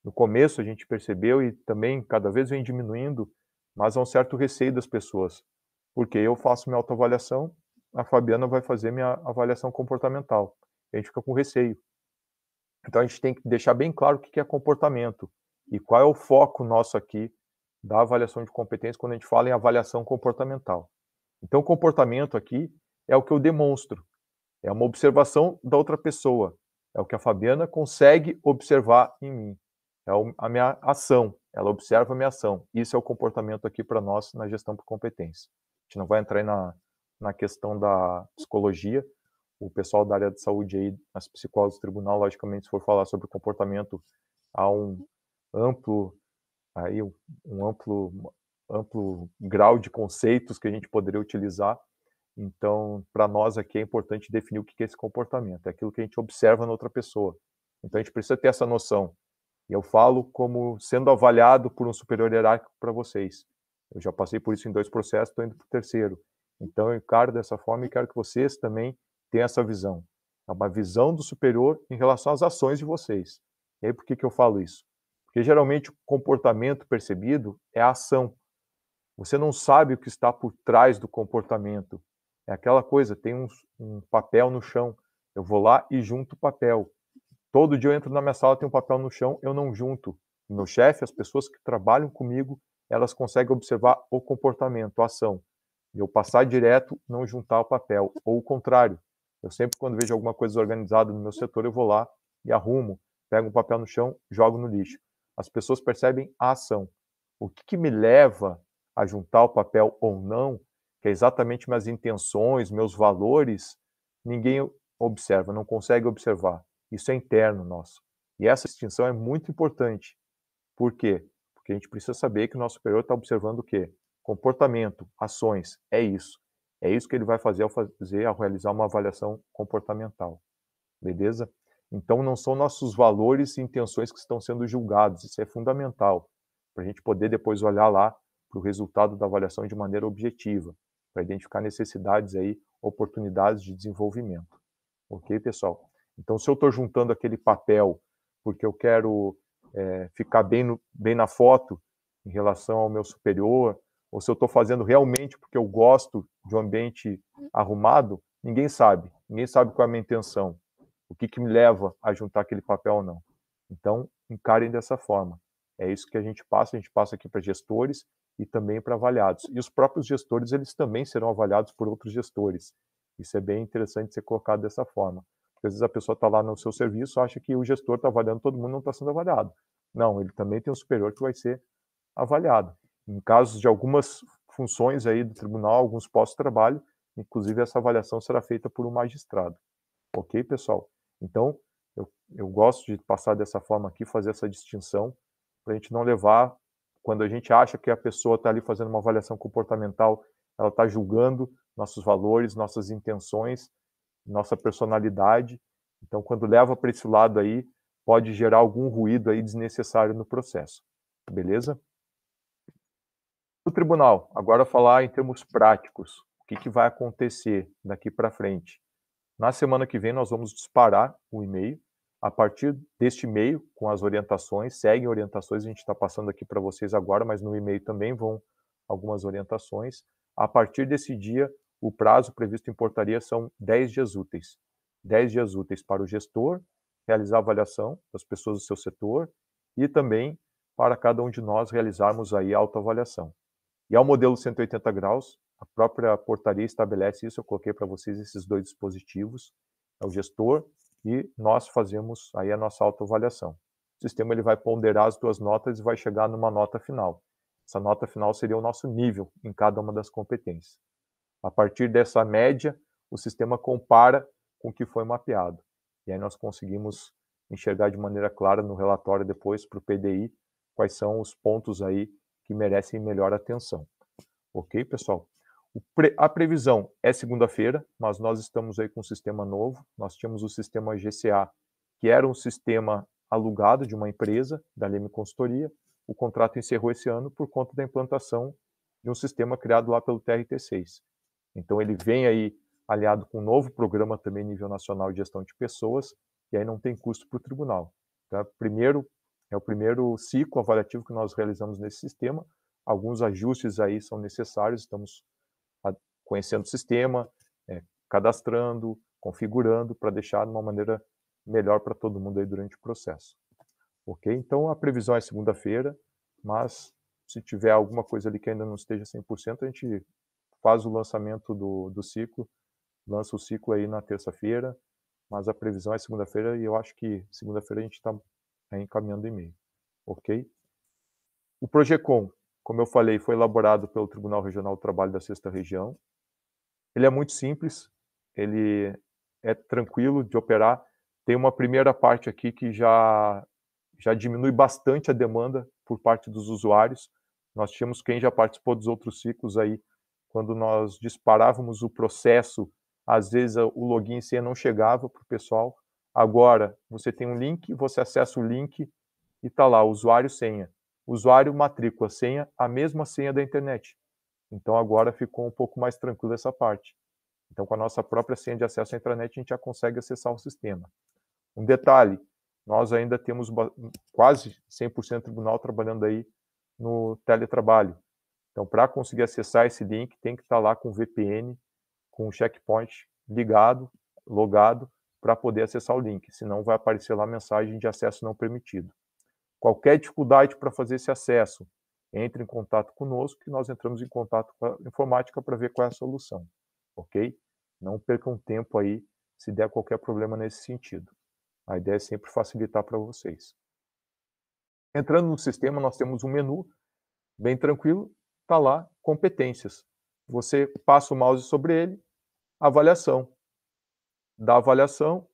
no começo a gente percebeu e também cada vez vem diminuindo, mas há um certo receio das pessoas, porque eu faço minha autoavaliação, a Fabiana vai fazer minha avaliação comportamental. A gente fica com receio. Então a gente tem que deixar bem claro o que é comportamento e qual é o foco nosso aqui da avaliação de competência quando a gente fala em avaliação comportamental. Então, comportamento aqui é o que eu demonstro, é uma observação da outra pessoa, é o que a Fabiana consegue observar em mim, é a minha ação, ela observa a minha ação. Isso é o comportamento aqui para nós na gestão por competência. A gente não vai entrar aí na questão da psicologia, o pessoal da área de saúde aí, as psicólogos do tribunal, logicamente, se for falar sobre comportamento, há um amplo grau de conceitos que a gente poderia utilizar. Então, para nós aqui é importante definir o que é esse comportamento, é aquilo que a gente observa na outra pessoa. Então, a gente precisa ter essa noção. E eu falo como sendo avaliado por um superior hierárquico para vocês. Eu já passei por isso em 2 processos, estou indo para o 3º. Então, eu encaro dessa forma e quero que vocês também tenham essa visão. É uma visão do superior em relação às ações de vocês. E aí, por que eu falo isso? Porque, geralmente, o comportamento percebido é a ação. Você não sabe o que está por trás do comportamento. É aquela coisa, tem um papel no chão. Eu vou lá e junto o papel. Todo dia eu entro na minha sala, tem um papel no chão, eu não junto. Meu chefe, as pessoas que trabalham comigo, elas conseguem observar o comportamento, a ação. E eu passar direto, não juntar o papel. Ou o contrário. Eu sempre, quando vejo alguma coisa desorganizada no meu setor, eu vou lá e arrumo, pego um papel no chão, jogo no lixo. As pessoas percebem a ação. O que me leva a juntar o papel ou não, que é exatamente minhas intenções, meus valores, ninguém observa, não consegue observar. Isso é interno nosso. E essa distinção é muito importante. Por quê? Porque a gente precisa saber que o nosso superior está observando o quê? Comportamento, ações, é isso. É isso que ele vai fazer ao realizar uma avaliação comportamental. Beleza? Então não são nossos valores e intenções que estão sendo julgados. Isso é fundamental para a gente poder depois olhar lá para o resultado da avaliação de maneira objetiva, para identificar necessidades aí, oportunidades de desenvolvimento. Ok, pessoal? Então, se eu estou juntando aquele papel porque eu quero ficar bem na foto em relação ao meu superior, ou se eu estou fazendo realmente porque eu gosto de um ambiente arrumado, ninguém sabe. Ninguém sabe qual é a minha intenção. O que me leva a juntar aquele papel ou não. Então, encarem dessa forma. É isso que a gente passa aqui para gestores e também para avaliados. E os próprios gestores, eles também serão avaliados por outros gestores. Isso é bem interessante ser colocado dessa forma. Porque às vezes a pessoa está lá no seu serviço, acha que o gestor está avaliando todo mundo, não está sendo avaliado. Não, ele também tem um superior que vai ser avaliado. Em casos de algumas funções aí do tribunal, alguns postos de trabalho, inclusive essa avaliação será feita por um magistrado. Ok, pessoal? Então, eu gosto de passar dessa forma aqui, fazer essa distinção, para a gente não levar, quando a gente acha que a pessoa está ali fazendo uma avaliação comportamental, ela está julgando nossos valores, nossas intenções, nossa personalidade. Então, quando leva para esse lado aí, pode gerar algum ruído aí desnecessário no processo. Beleza? O tribunal, agora falar em termos práticos. O que vai acontecer daqui para frente? Na semana que vem, nós vamos disparar o e-mail. A partir deste e-mail, com as orientações, seguem orientações, a gente está passando aqui para vocês agora, mas no e-mail também vão algumas orientações. A partir desse dia, o prazo previsto em portaria são 10 dias úteis. 10 dias úteis para o gestor realizar a avaliação das pessoas do seu setor e também para cada um de nós realizarmos aí a autoavaliação. E ao modelo 180 graus, a própria portaria estabelece isso, eu coloquei para vocês esses dois dispositivos, é o gestor e nós fazemos aí a nossa autoavaliação. O sistema ele vai ponderar as duas notas e vai chegar numa nota final. Essa nota final seria o nosso nível em cada uma das competências. A partir dessa média, o sistema compara com o que foi mapeado. E aí nós conseguimos enxergar de maneira clara no relatório depois para o PDI quais são os pontos aí que merecem melhor atenção. Ok, pessoal? A previsão é segunda-feira, mas nós estamos aí com um sistema novo. Nós tínhamos o sistema GCA, que era um sistema alugado de uma empresa, da Leme Consultoria. O contrato encerrou esse ano por conta da implantação de um sistema criado lá pelo TRT6. Então, ele vem aí aliado com um novo programa também nível nacional de gestão de pessoas, e aí não tem custo para o tribunal. Então, é o primeiro ciclo avaliativo que nós realizamos nesse sistema. Alguns ajustes aí são necessários, estamos conhecendo o sistema, cadastrando, configurando, para deixar de uma maneira melhor para todo mundo aí durante o processo. Ok? Então, a previsão é segunda-feira, mas se tiver alguma coisa ali que ainda não esteja 100%, a gente faz o lançamento do ciclo, lança o ciclo aí na terça-feira, mas a previsão é segunda-feira e eu acho que segunda-feira a gente está encaminhando e-mail. Ok? O Projecom, como eu falei, foi elaborado pelo Tribunal Regional do Trabalho da 6ª Região. Ele é muito simples, ele é tranquilo de operar. Tem uma primeira parte aqui que já diminui bastante a demanda por parte dos usuários. Nós tínhamos quem já participou dos outros ciclos aí, quando nós disparávamos o processo, às vezes o login e senha não chegava para o pessoal. Agora, você tem um link, você acessa o link e está lá, usuário, senha. Usuário, matrícula, senha, a mesma senha da internet. Então, agora ficou um pouco mais tranquilo essa parte. Então, com a nossa própria senha de acesso à intranet, a gente já consegue acessar o sistema. Um detalhe, nós ainda temos quase 100% do tribunal trabalhando aí no teletrabalho. Então, para conseguir acessar esse link, tem que estar lá com o VPN, com o checkpoint ligado, logado, para poder acessar o link, senão vai aparecer lá a mensagem de acesso não permitido. Qualquer dificuldade para fazer esse acesso, entre em contato conosco, que nós entramos em contato com a informática para ver qual é a solução, ok? Não percam tempo aí se der qualquer problema nesse sentido. A ideia é sempre facilitar para vocês. Entrando no sistema, nós temos um menu bem tranquilo, está lá, competências. Você passa o mouse sobre ele, avaliação. Da avaliação,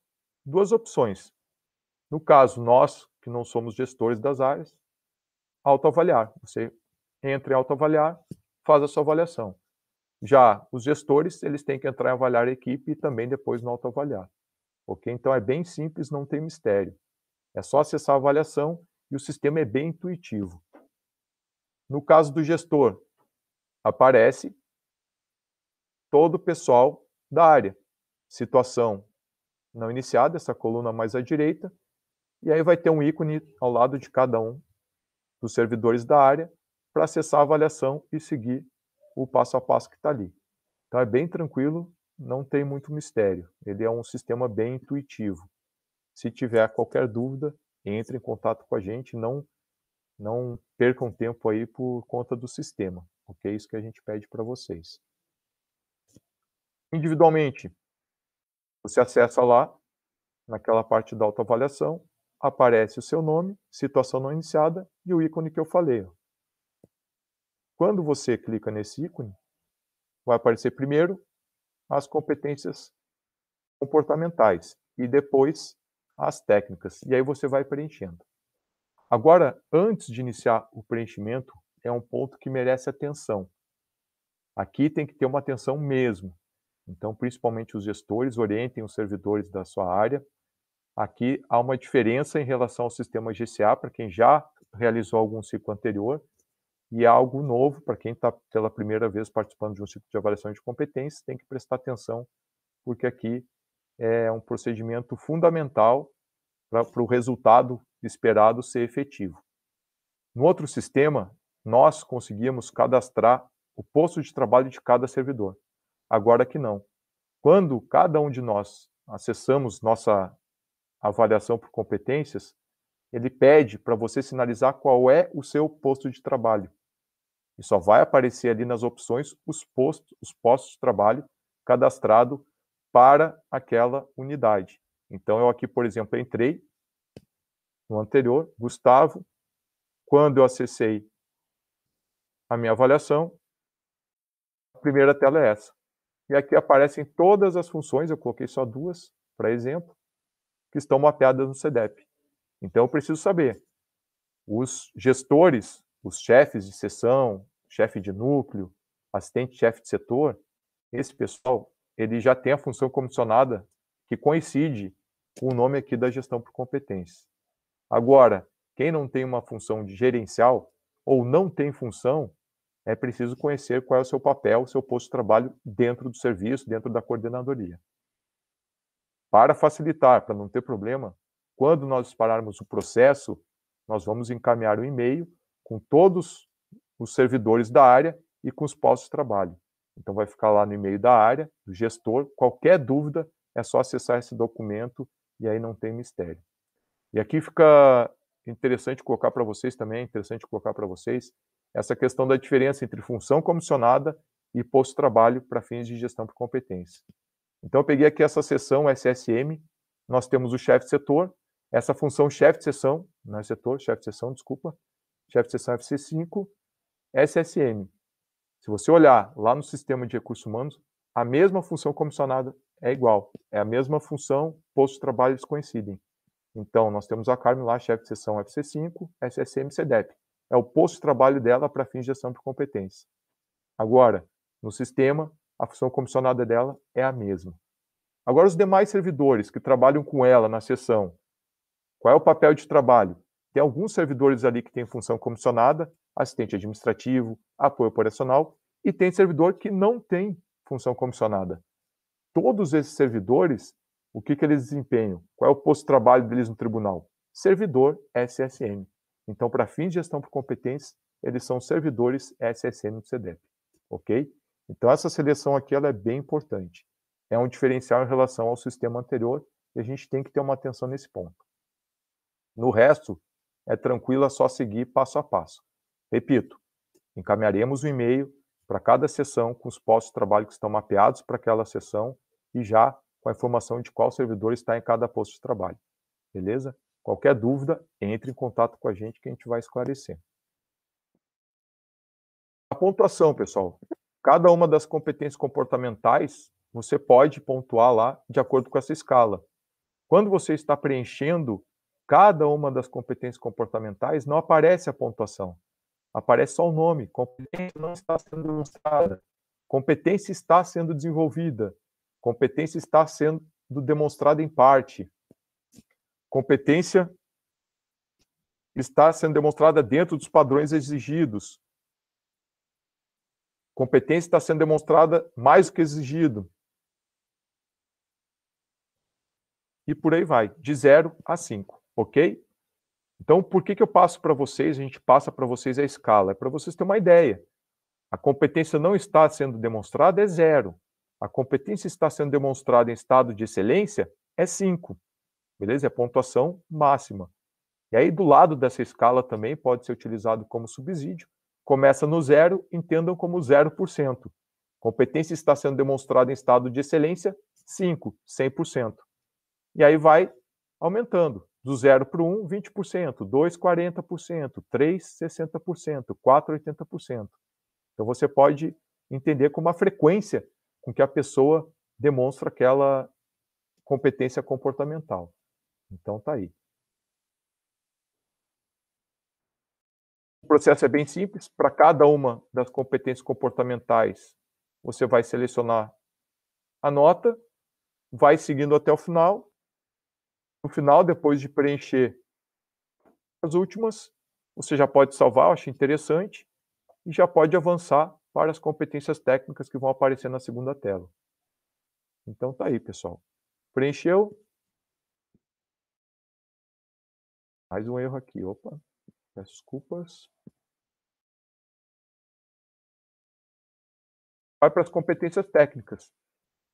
duas opções. No caso, nós, que não somos gestores das áreas, autoavaliar. Você entra em autoavaliar, faz a sua avaliação. Já os gestores, eles têm que entrar em avaliar a equipe e também depois no autoavaliar. Ok? Então é bem simples, não tem mistério. É só acessar a avaliação e o sistema é bem intuitivo. No caso do gestor, aparece todo o pessoal da área. Situação não iniciada, essa coluna mais à direita, e aí vai ter um ícone ao lado de cada um dos servidores da área para acessar a avaliação e seguir o passo a passo que está ali. Então é bem tranquilo, não tem muito mistério. Ele é um sistema bem intuitivo. Se tiver qualquer dúvida, entre em contato com a gente, não percam tempo aí por conta do sistema, ok? Isso que a gente pede para vocês. Individualmente, você acessa lá, naquela parte da autoavaliação, aparece o seu nome, situação não iniciada e o ícone que eu falei. Quando você clica nesse ícone, vai aparecer primeiro as competências comportamentais e depois as técnicas. E aí você vai preenchendo. Agora, antes de iniciar o preenchimento, é um ponto que merece atenção. Aqui tem que ter uma atenção mesmo. Então, principalmente os gestores, orientem os servidores da sua área. Aqui há uma diferença em relação ao sistema GCA, para quem já realizou algum ciclo anterior, e há algo novo para quem está pela primeira vez participando de um ciclo de avaliação de competências, tem que prestar atenção, porque aqui é um procedimento fundamental para o resultado esperado ser efetivo. No outro sistema, nós conseguíamos cadastrar o posto de trabalho de cada servidor. Agora que não. Quando cada um de nós acessamos nossa avaliação por competências, ele pede para você sinalizar qual é o seu posto de trabalho. E só vai aparecer ali nas opções os postos de trabalho cadastrado para aquela unidade. Então, eu aqui, por exemplo, entrei no anterior, Gustavo. Quando eu acessei a minha avaliação, a primeira tela é essa. E aqui aparecem todas as funções, eu coloquei só duas, para exemplo, que estão mapeadas no CDEP. Então, eu preciso saber, os gestores, os chefes de seção, chefe de núcleo, assistente-chefe de setor, esse pessoal, ele já tem a função comissionada que coincide com o nome aqui da gestão por competência. Agora, quem não tem uma função de gerencial ou não tem função, é preciso conhecer qual é o seu papel, o seu posto de trabalho dentro do serviço, dentro da coordenadoria. Para facilitar, para não ter problema, quando nós dispararmos o processo, nós vamos encaminhar um e-mail com todos os servidores da área e com os postos de trabalho. Então vai ficar lá no e-mail da área, do gestor. Qualquer dúvida, é só acessar esse documento e aí não tem mistério. E aqui fica interessante colocar para vocês também, essa questão da diferença entre função comissionada e posto de trabalho para fins de gestão por competência. Então eu peguei aqui essa seção SSM, nós temos o chefe de setor, essa função chefe de seção, não é setor, chefe de seção, desculpa, chefe de seção FC5, SSM. Se você olhar lá no sistema de recursos humanos, a mesma função comissionada é igual, é a mesma função, posto de trabalho eles coincidem. Então, nós temos a Carmen lá, chefe de seção FC5, SSM, CDEP. É o posto de trabalho dela para fins de gestão por competência. Agora, no sistema, a função comissionada dela é a mesma. Agora, os demais servidores que trabalham com ela na seção, qual é o papel de trabalho? Tem alguns servidores ali que têm função comissionada, assistente administrativo, apoio operacional, e tem servidor que não tem função comissionada. Todos esses servidores, o que eles desempenham? Qual é o posto de trabalho deles no tribunal? Servidor SSM. Então, para fins de gestão por competência, eles são servidores SSM do CDEP. Ok? Então, essa seleção aqui ela é bem importante. É um diferencial em relação ao sistema anterior e a gente tem que ter uma atenção nesse ponto. No resto, é tranquilo, é só seguir passo a passo. Repito, encaminharemos o e-mail para cada sessão com os postos de trabalho que estão mapeados para aquela sessão e já com a informação de qual servidor está em cada posto de trabalho. Beleza? Qualquer dúvida, entre em contato com a gente que a gente vai esclarecer. A pontuação, pessoal. Cada uma das competências comportamentais, você pode pontuar lá de acordo com essa escala. Quando você está preenchendo cada uma das competências comportamentais, não aparece a pontuação. Aparece só o nome. Competência não está sendo demonstrada. Competência está sendo desenvolvida. Competência está sendo demonstrada em parte. Competência está sendo demonstrada dentro dos padrões exigidos. Competência está sendo demonstrada mais do que exigido. E por aí vai, de 0 a 5, ok? Então, por que eu passo para vocês, a gente passa para vocês a escala? É para vocês terem uma ideia. A competência não está sendo demonstrada, é 0. A competência está sendo demonstrada em estado de excelência, é 5. Beleza? É a pontuação máxima. E aí, do lado dessa escala também pode ser utilizado como subsídio. Começa no 0, entendam como 0%. Competência está sendo demonstrada em estado de excelência, 5, 100%. E aí vai aumentando. Do 0 para o 1, 20%, 2, 40%, 3, 60%, 4, 80%. Então você pode entender como a frequência com que a pessoa demonstra aquela competência comportamental. Então tá aí. O processo é bem simples. Para cada uma das competências comportamentais, você vai selecionar a nota, vai seguindo até o final. No final, depois de preencher as últimas, você já pode salvar, eu acho interessante, e já pode avançar para as competências técnicas que vão aparecer na segunda tela. Então tá aí, pessoal. Preencheu. Mais um erro aqui. Opa, peço desculpas. Vai para as competências técnicas.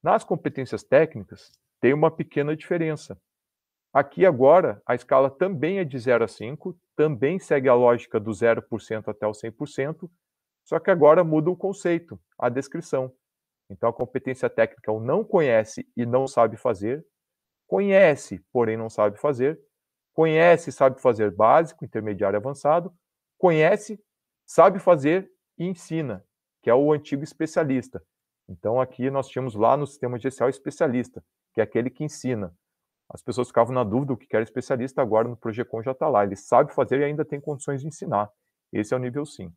Nas competências técnicas, tem uma pequena diferença. Aqui agora, a escala também é de 0 a 5, também segue a lógica do 0% até o 100%, só que agora muda o conceito, a descrição. Então, a competência técnica é o não conhece e não sabe fazer, conhece, porém não sabe fazer, conhece e sabe fazer básico, intermediário e avançado, conhece, sabe fazer e ensina, que é o antigo especialista. Então, aqui nós tínhamos lá no sistema gerencial especialista, que é aquele que ensina. As pessoas ficavam na dúvida do que era especialista, agora no Projecon já está lá. Ele sabe fazer e ainda tem condições de ensinar. Esse é o nível 5.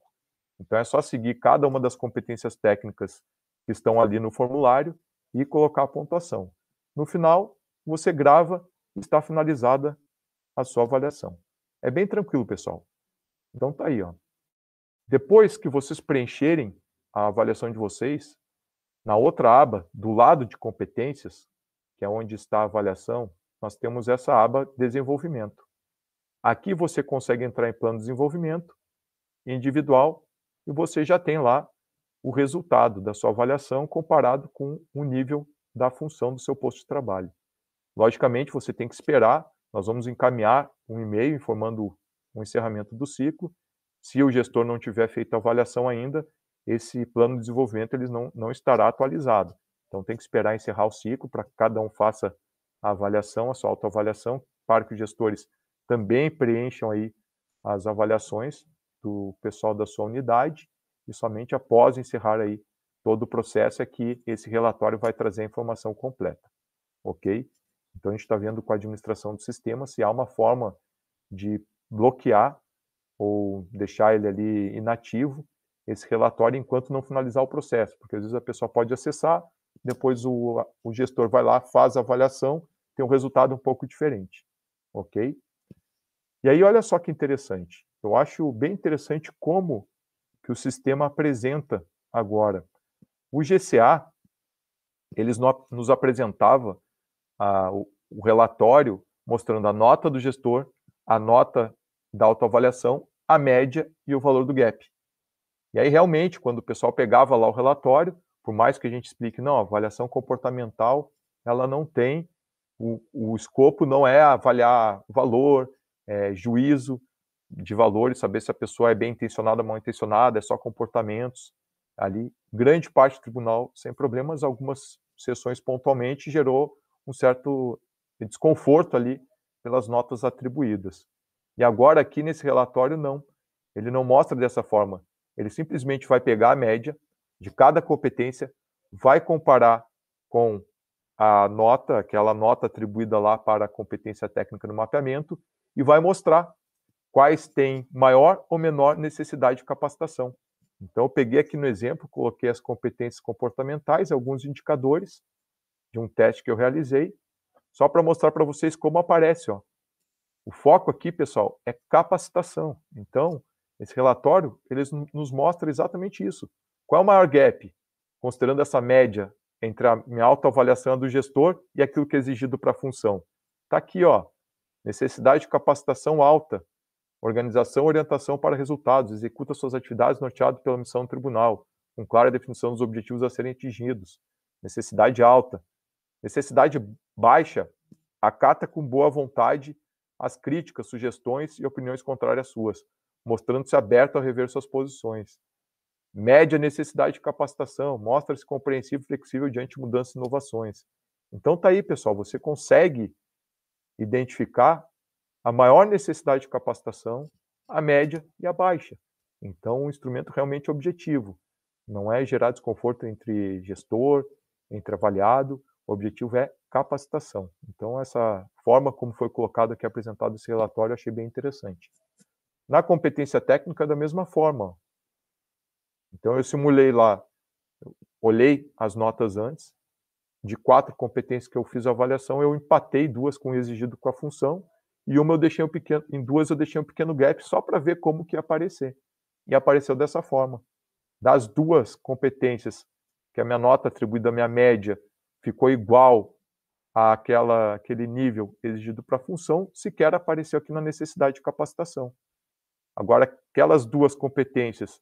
Então é só seguir cada uma das competências técnicas que estão ali no formulário e colocar a pontuação. No final, você grava e está finalizada a sua avaliação. É bem tranquilo, pessoal. Então tá aí, ó. Depois que vocês preencherem a avaliação de vocês, na outra aba, do lado de competências, que é onde está a avaliação, nós temos essa aba desenvolvimento. Aqui você consegue entrar em plano de desenvolvimento individual e você já tem lá o resultado da sua avaliação comparado com o nível da função do seu posto de trabalho. Logicamente, você tem que esperar, nós vamos encaminhar um e-mail informando o encerramento do ciclo. Se o gestor não tiver feito a avaliação ainda, esse plano de desenvolvimento ele não estará atualizado. Então tem que esperar encerrar o ciclo para que cada um faça a avaliação, a sua autoavaliação, para que os gestores também preencham aí as avaliações do pessoal da sua unidade, e somente após encerrar aí todo o processo é que esse relatório vai trazer a informação completa, ok? Então a gente está vendo com a administração do sistema se há uma forma de bloquear ou deixar ele ali inativo, esse relatório, enquanto não finalizar o processo, porque às vezes a pessoa pode acessar, depois o gestor vai lá, faz a avaliação, tem um resultado um pouco diferente, ok? E aí, olha só que interessante, eu acho bem interessante como que o sistema apresenta agora. O GCA, eles nos apresentava o relatório mostrando a nota do gestor, a nota da autoavaliação, a média e o valor do gap. E aí, realmente, quando o pessoal pegava lá o relatório, por mais que a gente explique, não, a avaliação comportamental, ela não tem o escopo não é avaliar valor, juízo de valores, saber se a pessoa é bem intencionada ou mal intencionada, é só comportamentos ali. Grande parte do tribunal sem problemas, algumas sessões pontualmente gerou um certo desconforto ali pelas notas atribuídas. E agora aqui nesse relatório não, ele não mostra dessa forma, ele simplesmente vai pegar a média de cada competência, vai comparar com a nota, aquela nota atribuída lá para a competência técnica no mapeamento, e vai mostrar quais têm maior ou menor necessidade de capacitação. Então, eu peguei aqui no exemplo, coloquei as competências comportamentais, alguns indicadores de um teste que eu realizei, só para mostrar para vocês como aparece. Ó. O foco aqui, pessoal, é capacitação. Então, esse relatório, eles nos mostra exatamente isso. Qual é o maior gap, considerando essa média entre a minha autoavaliação do gestor e aquilo que é exigido para a função? Está aqui, ó, necessidade de capacitação alta, organização e orientação para resultados, executa suas atividades norteado pela missão do tribunal, com clara definição dos objetivos a serem atingidos. Necessidade alta. Necessidade baixa, acata com boa vontade as críticas, sugestões e opiniões contrárias suas, mostrando-se aberto a rever suas posições. Média necessidade de capacitação, mostra-se compreensivo e flexível diante de mudanças e inovações. Então tá aí, pessoal, você consegue identificar a maior necessidade de capacitação, a média e a baixa. Então, um instrumento realmente objetivo. Não é gerar desconforto entre gestor, entre avaliado, o objetivo é capacitação. Então, essa forma como foi colocado aqui, apresentado esse relatório, eu achei bem interessante. Na competência técnica, da mesma forma. Então, eu simulei lá, olhei as notas antes, de 4 competências que eu fiz a avaliação, eu empatei 2 com o exigido com a função, e uma eu deixei em 2 eu deixei um pequeno gap só para ver como que ia aparecer. E apareceu dessa forma. Das 2 competências, que a minha nota atribuída à minha média ficou igual àquele nível exigido para a função, sequer apareceu aqui na necessidade de capacitação. Agora, aquelas 2 competências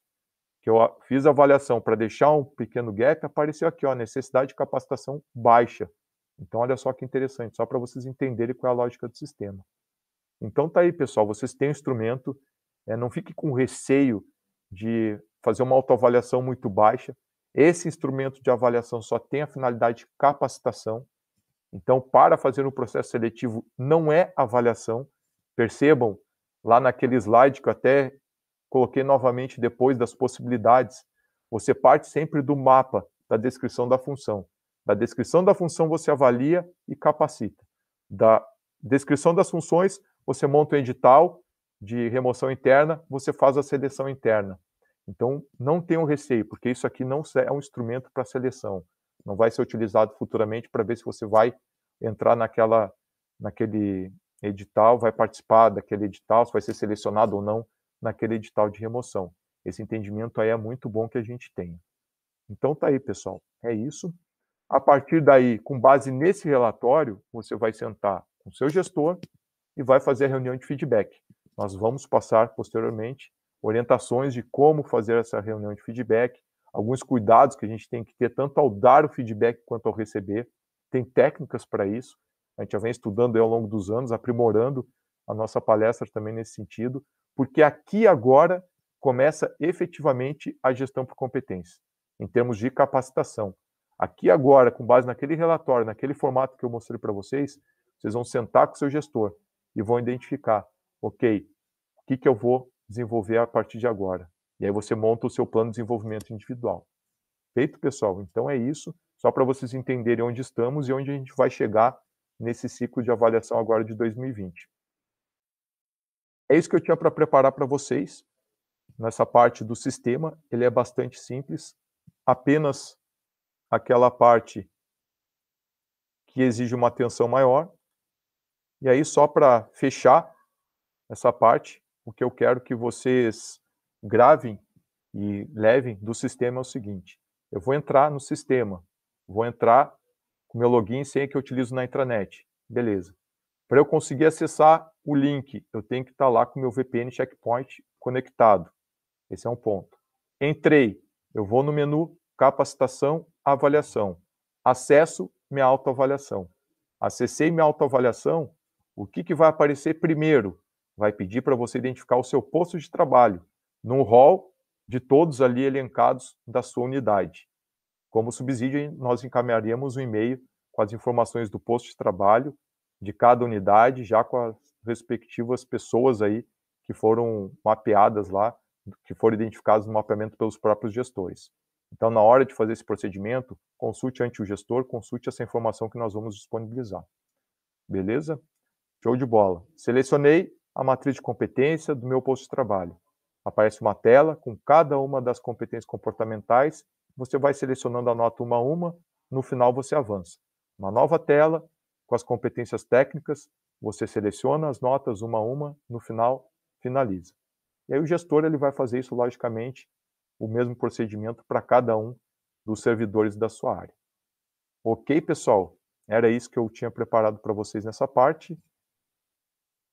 que eu fiz a avaliação para deixar um pequeno gap, apareceu aqui, ó, necessidade de capacitação baixa. Então, olha só que interessante, só para vocês entenderem qual é a lógica do sistema. Então, tá aí, pessoal, vocês têm um instrumento, não fique com receio de fazer uma autoavaliação muito baixa. Esse instrumento de avaliação só tem a finalidade de capacitação. Então, para fazer um processo seletivo, não é avaliação. Percebam, lá naquele slide que eu até coloquei novamente depois das possibilidades, você parte sempre do mapa da descrição da função. Da descrição da função você avalia e capacita. Da descrição das funções, você monta um edital de remoção interna, você faz a seleção interna. Então, não tenham receio, porque isso aqui não é um instrumento para seleção. Não vai ser utilizado futuramente para ver se você vai entrar naquele edital, vai participar daquele edital, se vai ser selecionado ou não naquele edital de remoção. Esse entendimento aí é muito bom que a gente tenha. Então tá aí, pessoal. É isso. A partir daí, com base nesse relatório, você vai sentar com o seu gestor e vai fazer a reunião de feedback. Nós vamos passar posteriormente orientações de como fazer essa reunião de feedback, alguns cuidados que a gente tem que ter tanto ao dar o feedback quanto ao receber. Tem técnicas para isso. A gente já vem estudando ao longo dos anos, aprimorando a nossa palestra também nesse sentido, porque aqui agora começa efetivamente a gestão por competência, em termos de capacitação. Aqui agora, com base naquele relatório, naquele formato que eu mostrei para vocês, vocês vão sentar com o seu gestor e vão identificar, ok, o que eu vou desenvolver a partir de agora. E aí você monta o seu plano de desenvolvimento individual. Feito, pessoal? Então é isso, só para vocês entenderem onde estamos e onde a gente vai chegar nesse ciclo de avaliação agora de 2020. É isso que eu tinha para preparar para vocês, nessa parte do sistema. Ele é bastante simples, apenas aquela parte que exige uma atenção maior. E aí, só para fechar essa parte, o que eu quero que vocês gravem e levem do sistema é o seguinte: eu vou entrar no sistema, vou entrar com o meu login e senha que eu utilizo na intranet. Beleza. Para eu conseguir acessar o link, eu tenho que estar lá com o meu VPN Checkpoint conectado. Esse é um ponto. Entrei, eu vou no menu Capacitação, Avaliação. Acesso minha autoavaliação. Acessei minha autoavaliação, o que vai aparecer primeiro? Vai pedir para você identificar o seu posto de trabalho, no rol de todos ali elencados da sua unidade. Como subsídio, nós encaminharíamos um e-mail com as informações do posto de trabalho de cada unidade, já com as respectivas pessoas aí que foram mapeadas lá, que foram identificadas no mapeamento pelos próprios gestores. Então, na hora de fazer esse procedimento, consulte ante o gestor, consulte essa informação que nós vamos disponibilizar. Beleza? Show de bola. Selecionei a matriz de competência do meu posto de trabalho. Aparece uma tela com cada uma das competências comportamentais. Você vai selecionando a nota uma a uma. No final, você avança. Uma nova tela com as competências técnicas. Você seleciona as notas uma a uma. No final, finaliza. E aí o gestor ele vai fazer isso, logicamente, o mesmo procedimento para cada um dos servidores da sua área. Ok, pessoal? Era isso que eu tinha preparado para vocês nessa parte.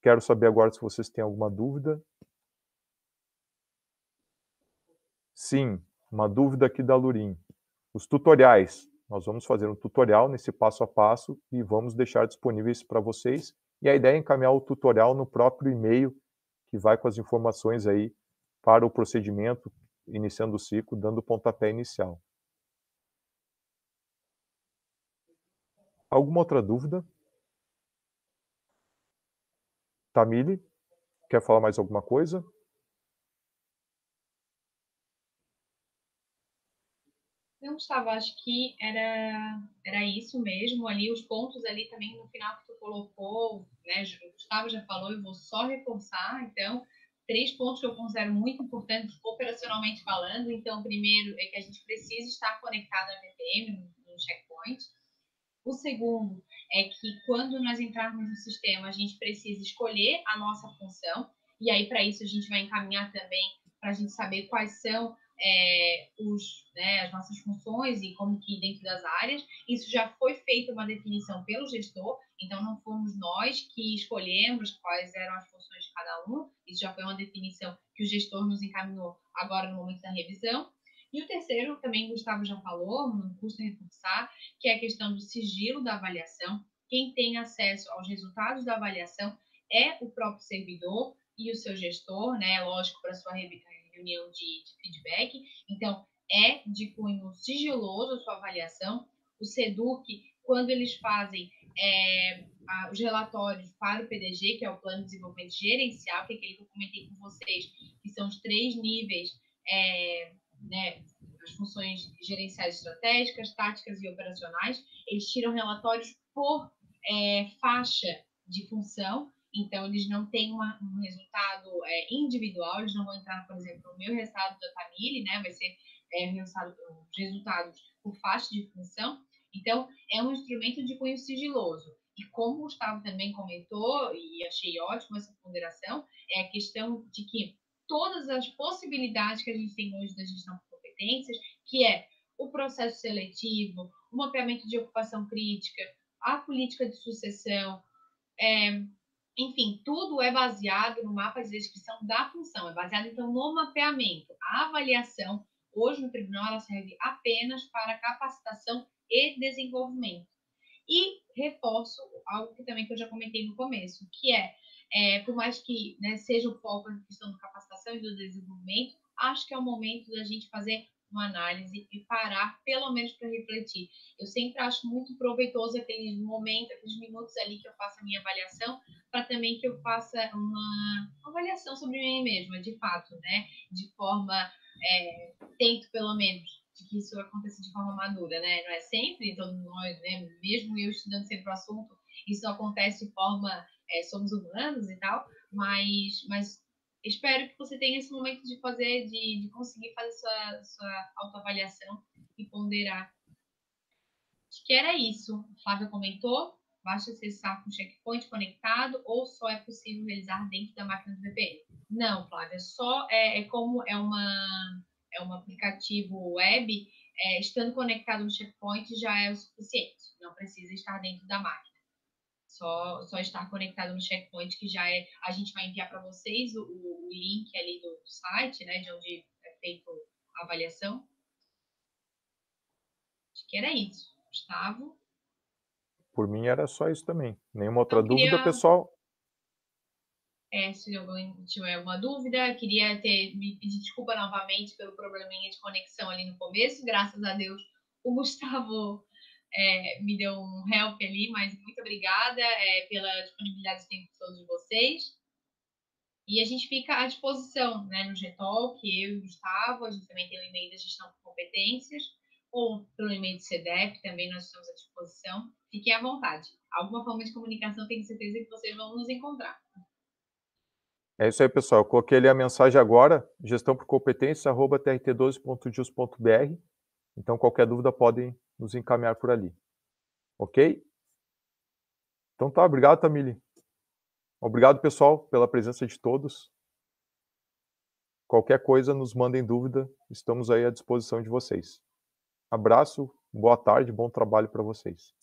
Quero saber agora se vocês têm alguma dúvida. Sim, uma dúvida aqui da Lurim. Os tutoriais. Nós vamos fazer um tutorial nesse passo a passo e vamos deixar disponíveis para vocês. E a ideia é encaminhar o tutorial no próprio e-mail, que vai com as informações aí para o procedimento, iniciando o ciclo, dando o pontapé inicial. Alguma outra dúvida? Tamile, quer falar mais alguma coisa? Não, Gustavo, acho que era isso mesmo ali, os pontos ali também no final que tu colocou, né, o Gustavo já falou, eu vou só reforçar, então, 3 pontos que eu considero muito importantes operacionalmente falando. Então, primeiro é que a gente precisa estar conectado à VPN, no checkpoint. O segundo é que quando nós entrarmos no sistema, a gente precisa escolher a nossa função, e aí para isso a gente vai encaminhar também para a gente saber quais são as nossas funções e como que dentro das áreas. Isso já foi feita uma definição pelo gestor, então não fomos nós que escolhemos quais eram as funções de cada um, isso já foi uma definição que o gestor nos encaminhou agora no momento da revisão. E o terceiro, também o Gustavo já falou, não custa reforçar, que é a questão do sigilo da avaliação. Quem tem acesso aos resultados da avaliação é o próprio servidor e o seu gestor, né? Lógico, para a sua reunião de feedback. Então, é de cunho sigiloso a sua avaliação. O SEDUC, quando eles fazem os relatórios para o PDG, que é o Plano de Desenvolvimento Gerencial, que é aquele que eu comentei com vocês, que são os 3 níveis, né, as funções gerenciais estratégicas, táticas e operacionais, eles tiram relatórios por faixa de função, então eles não têm um resultado individual, eles não vão entrar, por exemplo, no meu resultado da Tamile, né, vai ser os resultados por faixa de função. Então, é um instrumento de cunho sigiloso. E como o Gustavo também comentou, e achei ótima essa ponderação, é a questão de que todas as possibilidades que a gente tem hoje da gestão de competências, que é o processo seletivo, o mapeamento de ocupação crítica, a política de sucessão, enfim, tudo é baseado no mapa de descrição da função, é baseado então no mapeamento. A avaliação, hoje no tribunal, ela serve apenas para capacitação e desenvolvimento. E reforço algo que também que eu já comentei no começo, que por mais que, né, seja o foco na questão da capacitação e do desenvolvimento, acho que é o momento da gente fazer uma análise e parar, pelo menos para refletir. Eu sempre acho muito proveitoso aqueles momentos, aqueles minutos ali que eu faço a minha avaliação, para também que eu faça uma avaliação sobre mim mesma, de fato, né? De forma, tento pelo menos de que isso aconteça de forma madura, né? Não é sempre, todos nós, né? Mesmo eu estudando sempre o assunto, isso acontece de forma, somos humanos e tal, mas espero que você tenha esse momento de fazer, de conseguir fazer sua autoavaliação e ponderar. Acho que era isso. A Flávia comentou, basta acessar com o checkpoint conectado ou só é possível realizar dentro da máquina do VPN? Não, Flávia, só como é um aplicativo web, estando conectado no checkpoint já é o suficiente. Não precisa estar dentro da máquina. Só estar conectado no checkpoint, que já a gente vai enviar para vocês o link ali do site, né, de onde é feito a avaliação. Acho que era isso. Gustavo? Por mim era só isso também. Nenhuma outra Então, dúvida, queria, pessoal? se alguém tiver alguma dúvida, queria me pedir desculpa novamente pelo probleminha de conexão ali no começo. Graças a Deus, o Gustavo me deu um help ali, mas muito obrigada pela disponibilidade de tempo de todos vocês. E a gente fica à disposição, né, no Gtalk, eu e o Gustavo, a gente também tem o e-mail da gestão de competências, ou pelo e-mail do CEDEP, também nós estamos à disposição. Fiquem à vontade. Alguma forma de comunicação, tenho certeza que vocês vão nos encontrar. É isso aí, pessoal. Eu coloquei ali a mensagem agora, gestão por competências, @trt12.jus.br. Então, qualquer dúvida, podem nos encaminhar por ali. Ok? Então tá, obrigado, Tamile. Obrigado, pessoal, pela presença de todos. Qualquer coisa, nos mandem dúvida, estamos aí à disposição de vocês. Abraço, boa tarde, bom trabalho para vocês.